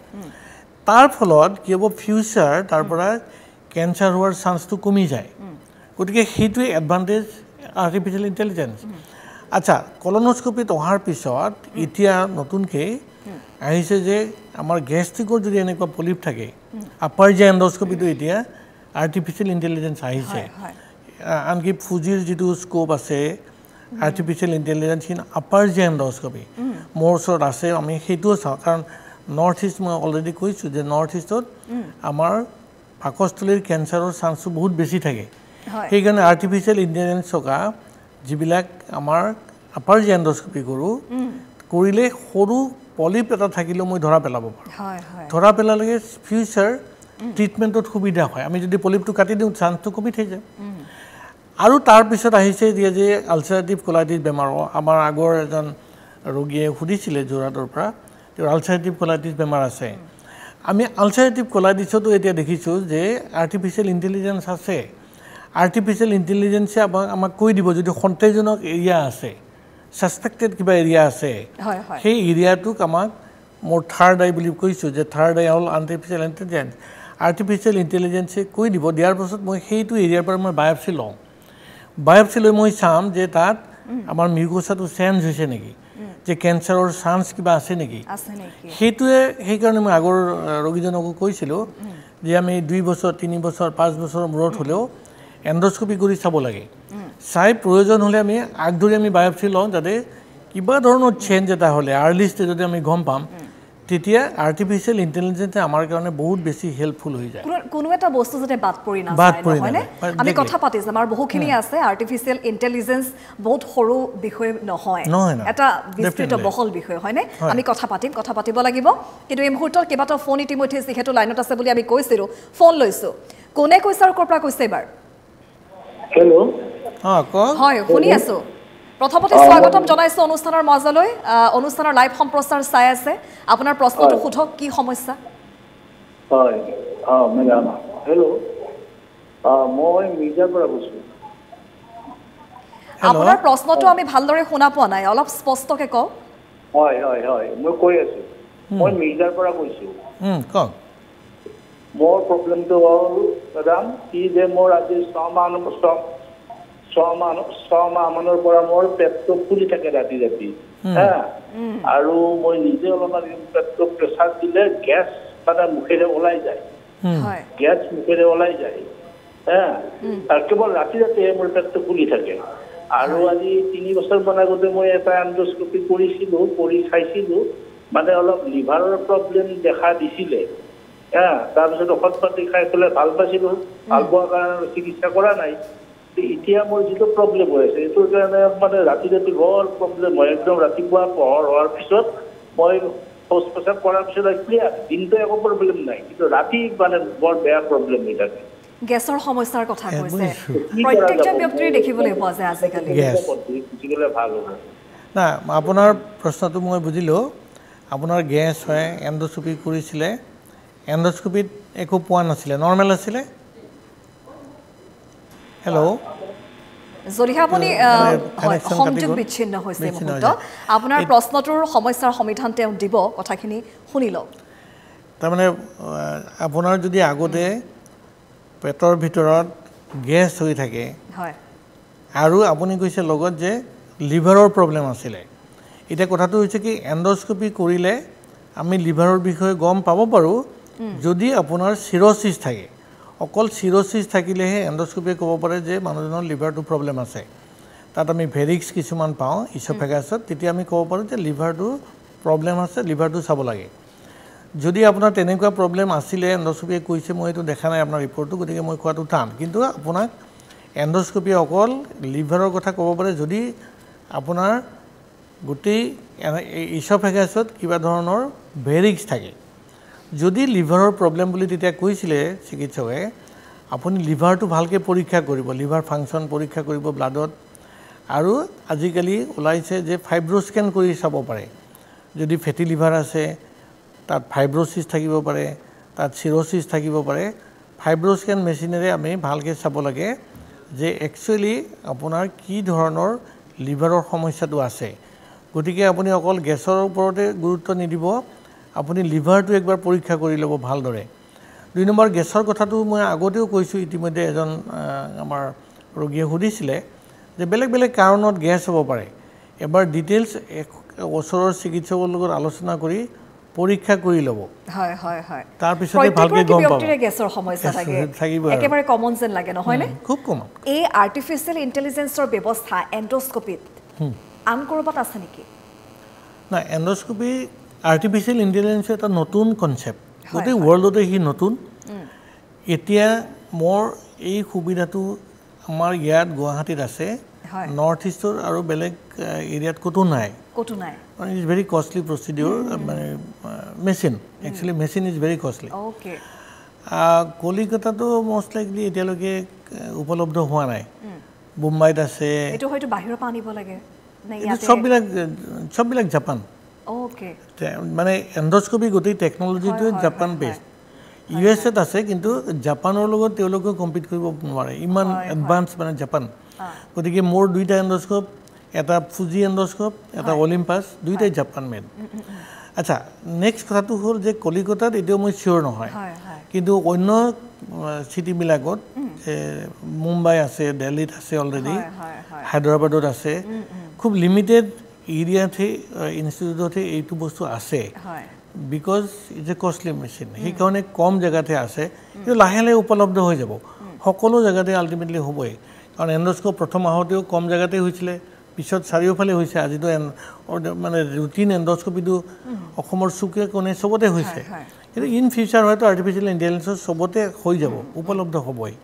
তাৰ ফলত কি হ'ব ফিউচাৰ তাৰ পৰা কেঞ্চাৰ হোৱাৰ চান্সটো কমি যায় গতিকে সেইটোৱে এডভান্টেজ আৰ্টিফিচিয়েল ইণ্টেলিজেন্স আচ্ছা কলনস্কপিত অহাৰ পিছত এতিয়া নতুনকৈ আহিছে যে আমাৰ গেষ্ট্ৰিকৰ যদি এনেকুৱা পলিপ থাকে আপাৰ যে এণ্ডস্কপিটো এতিয়া আৰ্টিফিচিয়েল ইণ্টেলিজেঞ্চ আহিছে আনকি ফুজিৰ যিটো স্কোপ আছে artificial intelligence in upper G endoscopy মোৰ ওচৰত আছে আমি সেইটোও চাওঁ কাৰণ নৰ্থ ইষ্ট মই অলৰেডি কৈছোঁ যে নৰ্থ ইষ্টত আমাৰ পাকস্থলীৰ কেঞ্চাৰৰ চান্সটো বহুত বেছি থাকে সেইকাৰণে আৰ্টিফিচিয়েল ইণ্টেলিজেঞ্চ থকা যিবিলাক আমাৰ আপাৰ জি এণ্ডস্কপি কৰোঁ কৰিলে সৰু পলিপ এটা থাকিলেও মই ধৰা পেলাব পাৰোঁ ধৰা পেলালে ফিউচাৰ ট্ৰিটমেণ্টত সুবিধা হয় আমি যদি পলিপটো কাটি দিওঁ চান্সটো কমি থাকি যায় আৰু তাৰপিছত আহিছে যে আলচাৰেটিভ কোলাইটিছ বেমাৰ আমাৰ আগৰ এজন ৰোগীয়ে সুধিছিলে যোৰহাটৰ পৰা তেওঁৰ আলচাৰেটিভ কোলাইটিছ বেমাৰ আছে আমি আলচাৰেটিভ কোলাইটিছতো এতিয়া দেখিছোঁ যে আৰ্টিফিচিয়েল ইণ্টেলিজেঞ্চ আছে আৰ্টিফিচিয়েল ইণ্টেলিজেঞ্চে আমাক কৈ দিব যদি সন্দেহজনক এৰিয়া আছে সাসপেক্টেড কিবা এৰিয়া আছে সেই এৰিয়াটোক আমাক মোৰ থাৰ্ড আই বুলি কৈছোঁ যে থাৰ্ড আই হ'ল আৰ্টিফিচিয়েল ইণ্টেলিজেঞ্চ আৰ্টিফিচিয়েল ইণ্টেলিজেঞ্চে কৈ দিব দিয়াৰ পাছত মই সেইটো এৰিয়াৰ পৰা মই বায়পচি লওঁ বায়পচি লৈ মই চাম যে তাত আমাৰ মিউকোছাটো চেঞ্জ হৈছে নেকি যে কেঞ্চাৰৰ চান্স কিবা আছে নেকি সেইটোৱে সেইকাৰণে মই আগৰ ৰোগীজনকো কৈছিলোঁ যে আমি 2 বছৰ 3 বছৰ 5 বছৰৰ মূৰত হ'লেও এণ্ডস্কপি কৰি চাব লাগে চাই প্ৰয়োজন হ'লে আমি আগধৰি আমি বায়পচি লওঁ যাতে কিবা ধৰণৰ চেঞ্জ এটা হ'লে আৰ্লি ষ্টেজতে আমি গম পাম তেতিয়া আৰ্টিফিচিয়েল ইণ্টেলিজেঞ্চে আমাৰ কাৰণে বহুত বেছি হেল্পফুল হৈ যায় কোনো এটা বস্তু যাতে বাদ পৰি নাযায় হয়নে আমি কথা পাতিছোঁ আমাৰ বহুখিনি আছে আৰ্টিফিচিয়েল ইণ্টেলিজেঞ্চ বহুত সৰু বিষয় নহয় এটা বিস্তৃত বহল বিষয় হয়নে আমি কথা পাতিব লাগিব কিন্তু এই মুহূৰ্তত কেইবাটাও ফোন ইতিমধ্যে যিহেতু লাইনত আছে বুলি আমি কৈছিলোঁ ফোন লৈছোঁ কোনে কৈছে আৰু ক'ৰ পৰা কৈছে এবাৰ হেল্ল' হয় শুনি আছোঁ প্ৰথমতে স্বাগতম জনাইছো অনুষ্ঠানৰ মাজলৈ অনুষ্ঠানৰ লাইভ সম্প্ৰচাৰ চাই আছে আপোনাৰ প্ৰশ্নটো সোধক কি সমস্যা হয় মেডাম হেল্ল' মই মিৰ্জাৰ পৰা কৈছোঁ আপোনাৰ প্ৰশ্নটো আমি ভালদৰে শুনা পোৱা নাই অলপ স্পষ্টকৈ কওক হয় হয় হয় মই কৈ আছোঁ মই মিৰ্জাৰ পৰা কৈছোঁ কওক মোৰ প্ৰব্লেমটো হ'ল মেডাম কি যে মোৰ আজি 6 মাহ মানৰ পৰা মোৰ পেটটো ফুলি থাকে ৰাতি আৰু মই নিজে অলপমান পেটটো প্ৰেছাৰ দিলে গেছ মানে মুখেৰে ওলাই যায় আৰু কেৱল ৰাতি মোৰ পেটটো ফুলি থাকে আৰু আজি 3 বছৰমান আগতে মই এটা এণ্ডস্কপি কৰি চাইছিলোঁ মানে অলপ লিভাৰৰ প্ৰব্লেম দেখা দিছিলে তাৰপিছত ঔষধ পাতি খাই পেলাই ভাল পাইছিলোঁ ভাল পোৱাৰ কাৰণে চিকিৎসা কৰা নাই এতিয়া মোৰ যিটো প্ৰব্লেম হৈ আছে এইটোৰ কাৰণে মানে ৰাতি বৰ প্ৰব্লেম হয় একদম ৰাতিপুৱা পোহৰ হোৱাৰ পিছত মই শৌচ পেচাব কৰাৰ পিছত ক্লিয়াৰ দিনটো একো প্ৰব্লেম নাই কিন্তু ৰাতি মানে বৰ বেয়া প্ৰব্লেম হৈ থাকে গেছৰ সমস্যাৰ কথা কৈছে প্ৰত্যেকজন ব্যক্তিৰ দেখিবলৈ পোৱা যায় আজিকালি ভাল হ'ব না আপোনাৰ প্ৰশ্নটো মই বুজিলোঁ আপোনাৰ গেছ হয় এণ্ডস্কপি কৰিছিলে এণ্ডস্কপিত একো পোৱা নাছিলে নৰ্মেল আছিলে হেল্ল' যদিহে আপুনি সংযোগ বিচ্ছিন্ন হৈছে মুহূৰ্তত আপোনাৰ প্ৰশ্নটোৰ সমস্যাৰ সমাধান তেওঁ দিব কথাখিনি শুনি লওক তাৰমানে আপোনাৰ যদি আগতে পেটৰ ভিতৰত গেছ হৈ থাকে হয় আৰু আপুনি কৈছে লগত যে লিভাৰৰ প্ৰব্লেম আছিলে এতিয়া কথাটো হৈছে কি এণ্ডস্কপি কৰিলে আমি লিভাৰৰ বিষয়ে গম পাব পাৰোঁ যদি আপোনাৰ চিৰ'চিছ থাকে অকল চিৰ'চিছ থাকিলেহে এণ্ডস্কপিয়ে ক'ব পাৰে যে মানুহজনৰ লিভাৰটো প্ৰব্লেম আছে তাত আমি ভেৰিক্স কিছুমান পাওঁ ইছ'ফেগাছত তেতিয়া আমি ক'ব পাৰোঁ যে লিভাৰটো প্ৰব্লেম আছে লিভাৰটো চাব লাগে যদি আপোনাৰ তেনেকুৱা প্ৰব্লেম আছিলে এণ্ডস্কপিয়ে কৈছে মই এইটো দেখা নাই আপোনাৰ ৰিপৰ্টটো গতিকে মই কোৱাটো টান কিন্তু আপোনাক এণ্ডস্কপিয়ে অকল লিভাৰৰ কথা ক'ব পাৰে যদি আপোনাৰ গোটেই ইছ'ফেগাছত কিবা ধৰণৰ ভেৰিক্স থাকে যদি লিভাৰৰ প্ৰব্লেম বুলি তেতিয়া কৈছিলে চিকিৎসকে আপুনি লিভাৰটো ভালকৈ পৰীক্ষা কৰিব লিভাৰ ফাংচন পৰীক্ষা কৰিব ব্লাডত আৰু আজিকালি ওলাইছে যে ফাইব্ৰ'স্কেন কৰি চাব পাৰে যদি ফেটি লিভাৰ আছে তাত ফাইব্ৰ'চিছ থাকিব পাৰে তাত চিৰ'চিছ থাকিব পাৰে ফাইব্ৰ'স্কেন মেচিনেৰে আমি ভালকৈ চাব লাগে যে একচুৱেলি আপোনাৰ কি ধৰণৰ লিভাৰৰ সমস্যাটো আছে গতিকে আপুনি অকল গেছৰ ওপৰতে গুৰুত্ব নিদিব আপুনি লিভাৰটো একবাৰ পৰীক্ষা কৰি ল'ব ভালদৰে 2 নম্বৰ গেছৰ কথাটো মই আগতেও কৈছোঁ ইতিমধ্যে এজন আমাৰ ৰোগীয়ে সুধিছিলে যে বেলেগ বেলেগ কাৰণত গেছ হ'ব পাৰে এবাৰ ডিটেইলছ ওচৰৰ চিকিৎসকৰ লগত আলোচনা কৰি পৰীক্ষা কৰি ল'ব হয় হয় হয় তাৰ পিছতে ভালকৈ গম পাব গেছৰ সমস্যা থাকে একেবাৰে কমন যেন লাগে নহয় নে খুব কমন এই আৰ্টিফিচিয়েল ইন্টেলিজেন্সৰ ব্যৱস্থা এন্ডোস্কোপিত আন কৰবাত আছে নেকি না এন্ডোস্কোপি আৰ্টিফিচিয়েল ইন্টেলিজেন্স এটা নতুন কনসেপ্ট গোটেই ওয়াৰ্ল্ডতে হি নতুন এতিয়া মোৰ এই সুবিধাটো আমাৰ ইয়াত গুৱাহাটীত আছে নৰ্থ ইষ্টৰ আৰু বেলেগ এৰিয়াত কতো নাই it is very costly procedure machine actually machine is very costly okay Kolkata তো most likely এতিয়ালৈকে উপলব্ধ হোৱা নাই মুম্বাইত আছে এটো হয়তো বাহিৰৰ পৰা আনিব লাগে নাই ইয়াতে সববিলাক জাপান okay মানে এন্ডোস্কোপি গোটেই টেকনলজিটো জাপান বেস্ড ইউএস এত আছে কিন্তু জাপানৰ লগত তেওঁলোকে কম্পিট কৰিব নোৱাৰে ইমান এডভান্স মানে জাপান গতিকে মোৰ দুইটা এন্ডোস্কোপ এটা ফুজি এন্ডোস্কোপ এটা অলিম্পাস দুইটাই জাপান মেড আচ্ছা নেক্সট কথাটো হ'ল যে কলিকতাত এতিয়াও মই শিওৰ নহয় কিন্তু অন্য সিটিবিলাকত মুম্বাই আছে দিল্লীত আছে অলৰেডি হায়দৰাবাদত আছে খুব লিমিটেড এৰিয়াতে ইনষ্টিটিউটতে এইটো বস্তু আছে because it's a costly machine সেইকাৰণে কম জেগাতে আছে কিন্তু লাহে লাহে উপলব্ধ হৈ যাব সকলো জেগাতে আল্টিমেটলি হ'বই কাৰণ এন্ডোস্কোপ প্ৰথম আহোঁতেও কম জেগাতে হৈছিলে পিছত চাৰিওফালে হৈছে আজিতো মানে ৰুটিন এন্ডোস্কোপিটো অসমৰ চুকে কোণে চবতে হৈছে কিন্তু ইন ফিউচাৰ হয়তো আৰ্টিফিচিয়েল ইন্টেলিজেন্স চবতে হৈ যাব উপলব্ধ হ'বই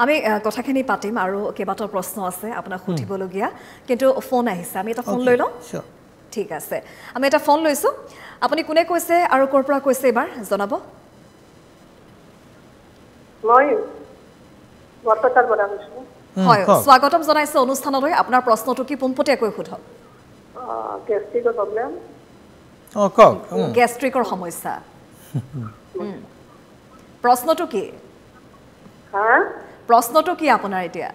আমি কথাখিনি পাতিম আৰু কেইবাটাও প্ৰশ্ন আছে আপোনাক সুধিবলগীয়া কিন্তু ফোন আহিছে আমি এটা ফোন লৈ লওঁ ঠিক আছে আমি এটা ফোন লৈছো আপুনি কোনে কৈছে আৰু ক'ৰ পৰা কৈছে এবাৰ জনাব মই বৰ্তমানৰ পৰা কৈছো হয় স্বাগতম জনাইছো অনুষ্ঠানলৈ আপোনাৰ প্ৰশ্নটো কি পোনপটীয়াকৈ সোধক গেষ্ট্ৰিকৰ প্ৰব্লেম কওক গেষ্ট্ৰিকৰ সমস্যা প্ৰশ্নটো কি প্ৰশ্নটো কি আপোনাৰ এতিয়া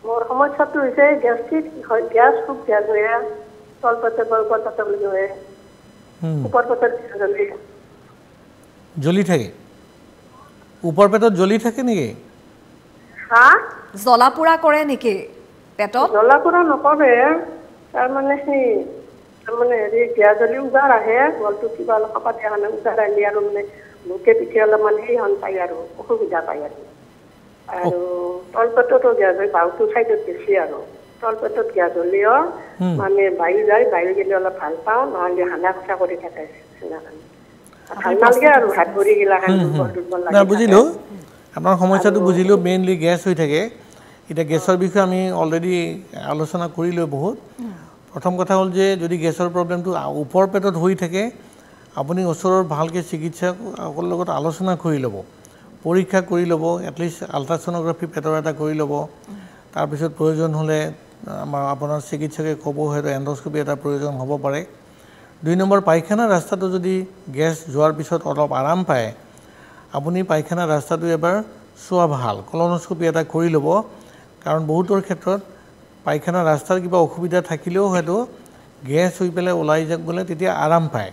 মোৰ সমস্যাটো হৈছে গেষ্ট্ৰিক গ্যাস খুব গ্যাস হয় তলপেটৰ ওপৰত বুলি হয় ওপৰ পেটত জ্বলি থাকে ওপৰ পেটত জ্বলি থাকে নেকি জ্বলা পোৰা কৰে নেকি পেটত জ্বলা পোৰা নকৰে তাৰমানে সেই তাৰমানে হেৰি গ্যাস জ্বলি উগাৰ আহে গলটো কিবা অলপ পাতে আনে উগাৰ আহিলে আৰু মানে বুকে পিঠে অলপমান সেই হন পায় আৰু অসুবিধা পায় আৰু তলপেটতো গ্যাস হয় বাহুটো চাইডত বেছি আৰু তলপেটত গ্যাস হ'লেও মানে বায়ু যায় বায়ু গেলে অলপ ভাল পাওঁ নহ'লে হানা খোচা কৰি থাকে ভাল নালাগে আৰু হাত ভৰি গিলা বুজিলো আপোনাৰ সমস্যাটো বুজিলো মেইনলি গেছ হৈ থাকে এটা গেছৰ বিষয়ে আমি অলৰেডি আলোচনা কৰিলো বহুত প্ৰথম কথা হ'ল যে যদি গেছৰ প্ৰব্লেমটো ওপৰ পেটত হৈ থাকে আপুনি ওচৰৰ ভালকৈ চিকিৎসকৰ লগত আলোচনা কৰি ল'ব পৰীক্ষা কৰি ল'ব এটলিষ্ট আল্ট্ৰাছ'ন'গ্ৰাফি পেটৰ এটা কৰি ল'ব তাৰপিছত প্ৰয়োজন হ'লে আপোনাৰ চিকিৎসকে ক'ব হয়তো এণ্ডোস্কোপি এটা প্ৰয়োজন হ'ব পাৰে 2 নম্বৰ পায়খানা ৰাস্তাটো যদি গেছ যোৱাৰ পিছত অলপ আৰাম পায় আপুনি পায়খানা ৰাস্তাটো এবাৰ চোৱা ভাল কলনোস্কোপি এটা কৰি ল'ব কাৰণ বহুতৰ ক্ষেত্ৰত পায়খানা ৰাস্তাৰ কিবা অসুবিধা থাকিলেও হয়তো গেছ হৈ পেলাই ওলাই যাক গ'লে তেতিয়া আৰাম পায়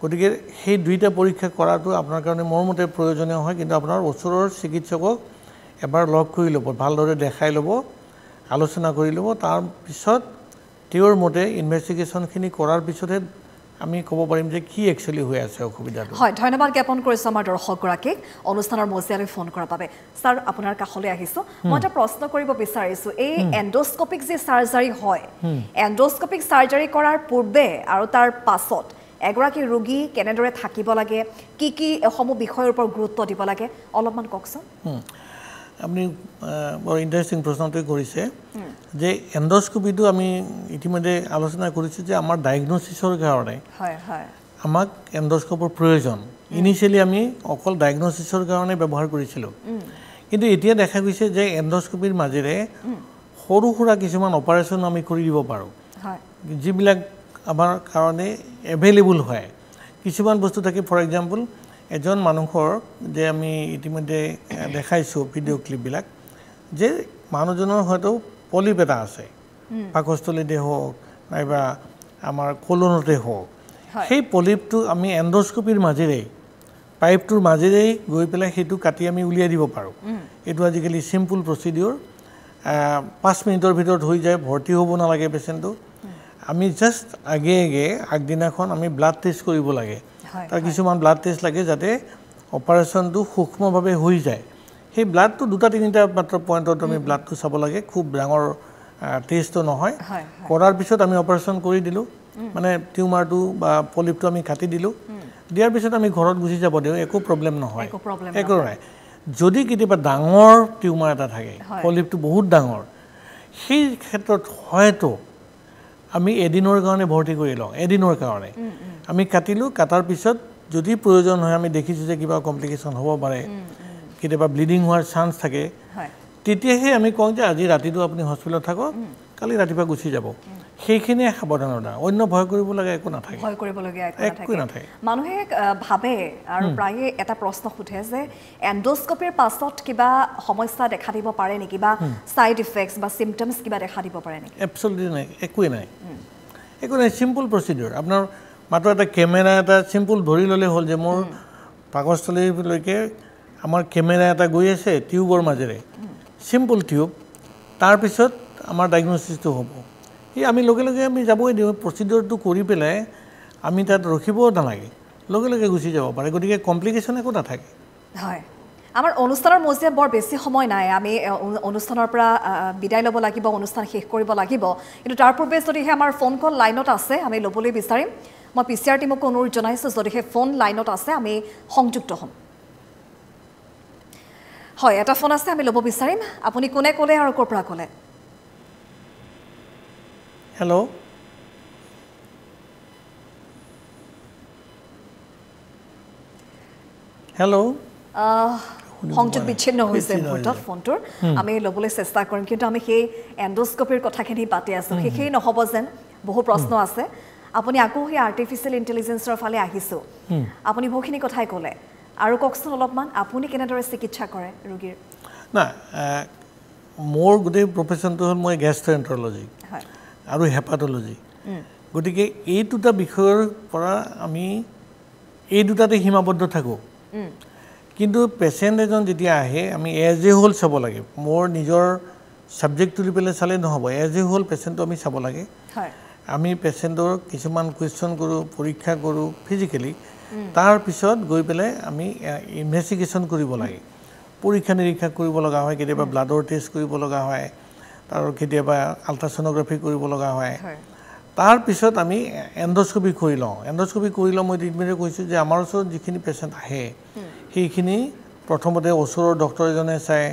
গতিকে সেই দুইটা পৰীক্ষা কৰাটো আপোনাৰ কাৰণে মোৰ মতে প্ৰয়োজনীয় হয় কিন্তু আপোনাৰ ওচৰৰ চিকিৎসকক এবাৰ লগ কৰি ল'ব ভালদৰে দেখাই ল'ব আলোচনা কৰি ল'ব তাৰ পিছত তেওঁৰ মতে ইনভেষ্টিগেশ্যনখিনি কৰাৰ পিছতহে আমি ক'ব পাৰিম যে কি একচুৱেলি হৈ আছে অসুবিধাটো হয় ধন্যবাদ জ্ঞাপন কৰিছোঁ আমাৰ দৰ্শকগৰাকীক অনুষ্ঠানৰ মজিয়ালৈ ফোন কৰাৰ বাবে ছাৰ আপোনাৰ কাষলৈ আহিছোঁ মই এটা প্ৰশ্ন কৰিব বিচাৰিছোঁ এই এণ্ডোস্কোপিক যে চাৰ্জাৰী হয় এণ্ডোস্কোপিক চাৰ্জাৰী কৰাৰ পূৰ্বে আৰু তাৰ পাছত এগৰাকী ৰোগী কেনেদৰে থাকিব লাগে কি কি সমূহ বিষয়ৰ ওপৰত গুৰুত্ব দিব লাগে অলপমান কওকচোন আপুনি বৰ ইণ্টাৰেষ্টিং প্ৰশ্নটো কৰিছে যে এণ্ডোস্কোপিটো আমি ইতিমধ্যে আলোচনা কৰিছোঁ যে আমাৰ ডায়েগনচিছৰ কাৰণে আমাক এণ্ডোস্কোপৰ প্ৰয়োজন ইনিচিয়েলি আমি অকল ডায়েগনচিছৰ কাৰণে ব্যৱহাৰ কৰিছিলোঁ কিন্তু এতিয়া দেখা গৈছে যে এণ্ডোস্কোপিৰ মাজেৰে সৰু সুৰা কিছুমান অপাৰেশ্যন আমি কৰি দিব পাৰোঁ যিবিলাক আমাৰ কাৰণে এভেইলেবল হয় কিছুমান বস্তু থাকে ফৰ এক্সাম্পল এজন মানুহৰ যে আমি ইতিমধ্যে দেখাইছোঁ ভিডিঅ' ক্লিপবিলাক যে মানুহজনৰ হয়তো পলিপ এটা আছে পাকস্থলীতে হওক নাইবা আমাৰ কলনতে হওক সেই পলিপটো আমি এণ্ডোস্কোপিৰ মাজেৰে পাইপটোৰ মাজেৰেই গৈ পেলাই সেইটো কাটি আমি উলিয়াই দিব পাৰোঁ এইটো আজিকালি চিম্পল প্ৰচিডিউৰ 5 মিনিটৰ ভিতৰত হৈ যায় ভৰ্তি হ'ব নালাগে পেচেণ্টটো আমি জাষ্ট আগে আগদিনাখন আমি ব্লাড টেষ্ট কৰিব লাগে তাৰ কিছুমান ব্লাড টেষ্ট লাগে যাতে অপাৰেশ্যনটো সূক্ষ্মভাৱে হৈ যায় সেই ব্লাডটো দুটা তিনিটা মাত্ৰ পইণ্টত আমি ব্লাডটো চাব লাগে খুব ডাঙৰ টেষ্টটো নহয় কৰাৰ পিছত আমি অপাৰেশ্যন কৰি দিলোঁ মানে টিউমাৰটো বা পলিপটো আমি কাটি দিলোঁ দিয়াৰ পিছত আমি ঘৰত গুচি যাব দিওঁ একো প্ৰব্লেম নহয় একো নাই যদি কেতিয়াবা ডাঙৰ টিউমাৰ এটা থাকে পলিপটো বহুত ডাঙৰ সেই ক্ষেত্ৰত হয়তো আমি এদিনৰ কাৰণে ভৰ্তি কৰি লওঁ এদিনৰ কাৰণে আমি কাটিলোঁ কাটাৰ পিছত যদি প্ৰয়োজন হয় আমি দেখিছোঁ যে কিবা কমপ্লিকেশ্যন হ'ব পাৰে কেতিয়াবা ব্লিডিং হোৱাৰ চান্স থাকে তেতিয়াহে আমি কওঁ যে আজি ৰাতিটো আপুনি হস্পিটেলত থাকক কালি ৰাতিপুৱা গুচি যাব সেইখিনিয়ে সাৱধানতা অন্য ভয় কৰিব লগা একো নাথাকে ভয় কৰিবলগীয়া একো নাথাকে মানুহে ভাবে আৰু প্ৰায়ে এটা প্ৰশ্ন সোধে যে এণ্ডোস্কোপিৰ পাছত কিবা সমস্যা দেখা দিব পাৰে নেকি বা সাইড ইফেক্টস বা সিম্পটমস কিবা দেখা দিব পাৰে নেকি এবসলিউটলি নাই একোই নাই একো নাই সিম্পল প্ৰচিডিউৰ আপোনাৰ মাত্ৰ এটা কেমেৰা এটা সিম্পল ধৰি ল'লে হ'ল যে মোৰ পাকস্থলীলৈকে আমাৰ কেমেৰা এটা গৈ আছে টিউবৰ মাজেৰে সিম্পল টিউব তাৰপিছত আমাৰ ডায়াগনচিছটো হ'ব এই আমি লগে লগে আমি যাবই দিওঁ প্ৰচিডিউৰটো কৰি পেলাই আমি তাত ৰখিবও নালাগে লগে লগে গুচি যাব পাৰে গতিকে কমপ্লিকেশ্যন একো নাথাকে হয় আমাৰ অনুষ্ঠানৰ মজিয়া বৰ বেছি সময় নাই আমি অনুষ্ঠানৰ পৰা বিদায় ল'ব লাগিব অনুষ্ঠান শেষ কৰিব লাগিব কিন্তু তাৰ পূৰ্বে যদিহে আমাৰ ফোন কল লাইনত আছে আমি ল'বলৈ বিচাৰিম মই পিচিআৰ টিমক অনুৰোধ জনাইছোঁ যদিহে ফোন লাইনত আছে আমি সংযুক্ত হ'ম হয় এটা ফোন আছে আমি ল'ব বিচাৰিম আপুনি কোনে ক'লে আৰু ক'ৰ পৰা ক'লে হেল্ল' হেল্ল' সংযোগ বিচ্ছিন্ন হৈছে মুহূৰ্তত ফোনটোৰ আমি ল'বলৈ চেষ্টা কৰিম কিন্তু আমি সেই এণ্ডোস্কোপিৰ কথাখিনি পাতি আছোঁ সেই নহ'ব যেন বহু প্ৰশ্ন আছে আপুনি আকৌ সেই আৰ্টিফিচিয়েল ইণ্টেলিজেন্সৰ ফালে আহিছোঁ আপুনি বহুখিনি কথাই ক'লে আৰু কওকচোন অলপমান আপুনি কেনেদৰে চিকিৎসা কৰে ৰোগীৰ না মোৰ গোটেই প্ৰফেশ্যনটো হ'ল মই গেষ্ট্ৰ'এণ্টাৰলজি আৰু হেপাটলজি গতিকে এই দুটা বিষয়ৰ পৰা আমি এই দুটাতে সীমাবদ্ধ থাকোঁ কিন্তু পেচেণ্ট এজন যেতিয়া আহে আমি এজ এ হোল চাব লাগে মোৰ নিজৰ ছাবজেক্ট তুলি পেলাই চালে নহ'ব এজ এ হোল পেচেণ্টটো আমি চাব লাগে আমি পেচেণ্টৰ কিছুমান কুৱেশ্যন কৰোঁ পৰীক্ষা কৰোঁ ফিজিকেলি তাৰপিছত গৈ পেলাই আমি ইনভেষ্টিগেশ্যন কৰিব লাগে পৰীক্ষা নিৰীক্ষা কৰিব লগা হয় কেতিয়াবা ব্লাডৰ টেষ্ট কৰিব লগা হয় আৰু কেতিয়াবা আল্ট্ৰাছ'ন'গ্ৰাফি কৰিব লগা হয় তাৰপিছত আমি এণ্ডোস্কোপি কৰি লওঁ এণ্ডোস্কোপি কৰিলে মই ট্ৰিটমেণ্টে কৈছোঁ যে আমাৰ ওচৰত যিখিনি পেচেণ্ট আহে সেইখিনি প্ৰথমতে ওচৰৰ ডক্টৰ এজনে চায়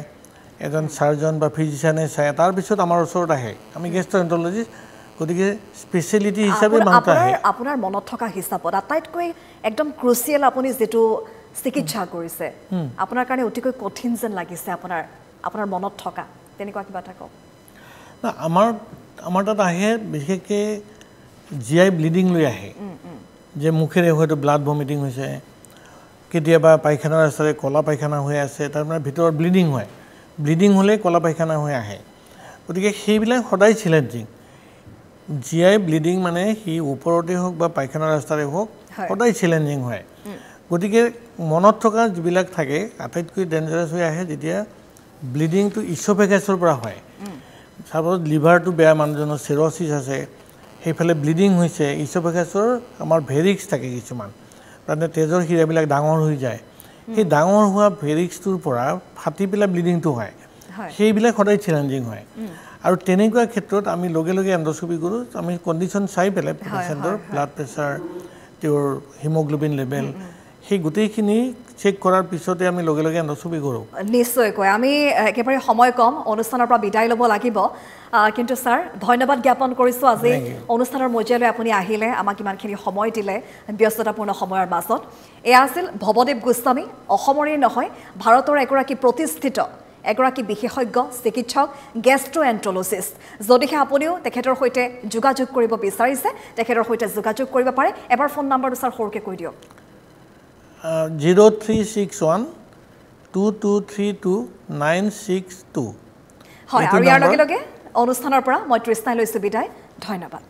এজন চাৰ্জন বা ফিজিচিয়ানে চায় তাৰপিছত আমাৰ ওচৰত আহে আমি গেষ্ট্ৰ'এণ্টাৰলজিষ্ট গতিকে স্পেচিয়েলিটি হিচাপে মানুহটো আহে আপোনাৰ মনত থকা হিচাপত আটাইতকৈ একদম ক্ৰুচিয়েল আপুনি যিটো চিকিৎসা কৰিছে আপোনাৰ কাৰণে অতিকৈ কঠিন যেন লাগিছে আপোনাৰ মনত থকা তেনেকুৱা কিবা এটা কওক না আমাৰ তাত আহে বিশেষকৈ GI ব্লিডিং লৈ আহে যে মুখেৰে হয়তো ব্লাড ভমিটিং হৈছে কেতিয়াবা পায়খানাৰ ৰাস্তাৰে কলা পায়খানা হৈ আছে তাৰমানে ভিতৰত ব্লিডিং হ'লে কলা পায়খানা হৈ আহে গতিকে সেইবিলাক সদায় চেলেঞ্জিং GI ব্লিডিং মানে সি ওপৰতে হওক বা পায়খানাৰ ৰাস্তাৰে হওক সদায় চেলেঞ্জিং হয় গতিকে মনত থকা যিবিলাক থাকে আটাইতকৈ ডেঞ্জাৰাছ হৈ আহে যেতিয়া ব্লিডিংটো ইছ'ফেগাছৰ পৰা হয় চাপ'জ লিভাৰটো বেয়া মানুহজনৰ চিৰ'চিছ আছে সেইফালে ব্লিডিং হৈছে ইছ'ফেগাছৰ আমাৰ ভেৰিক্স থাকে কিছুমান মানে তেজৰ শিৰাবিলাক ডাঙৰ হৈ যায় সেই ডাঙৰ হোৱা ভেৰিক্সটোৰ পৰা ফাটি পেলাই ব্লিডিংটো হয় সেইবিলাক সদায় চেলেঞ্জিং হয় আৰু তেনেকুৱা ক্ষেত্ৰত আমি লগে লগে এণ্ডোস্কোপি কৰোঁ আমি কণ্ডিশ্যন চাই পেলাই পেচেণ্টৰ ব্লাড প্ৰেছাৰ তেওঁৰ হিমোগ্লোবিন লেভেল সেই গোটেইখিনি চেক কৰাৰ পিছতে আমি লগে লগে এণ্ডোস্কোপি কৰোঁ নিশ্চয়কৈ আমি একেবাৰে সময় কম অনুষ্ঠানৰ পৰা বিদায় ল'ব লাগিব কিন্তু ছাৰ ধন্যবাদ জ্ঞাপন কৰিছোঁ আজি অনুষ্ঠানৰ মজিয়ালৈ আপুনি আহিলে আমাক ইমানখিনি সময় দিলে ব্যস্ততাপূৰ্ণ সময়ৰ মাজত এয়া আছিল ভৱদেৱ গোস্বামী অসমৰেই নহয় ভাৰতৰ এগৰাকী প্ৰতিষ্ঠিত এগৰাকী বিশেষজ্ঞ চিকিৎসক গেষ্ট্ৰ'এণ্টাৰলজিষ্ট যদিহে আপুনিও তেখেতৰ সৈতে যোগাযোগ কৰিব বিচাৰিছে তেখেতৰ সৈতে যোগাযোগ কৰিব পাৰে এবাৰ ফোন নম্বৰটো ছাৰ সৰুকৈ কৈ দিয়ক 03612232 962 হয় আৰু ইয়াৰ লগে লগে অনুষ্ঠানৰ পৰা মই তৃষ্ণাই লৈছোঁ বিদায় ধন্যবাদ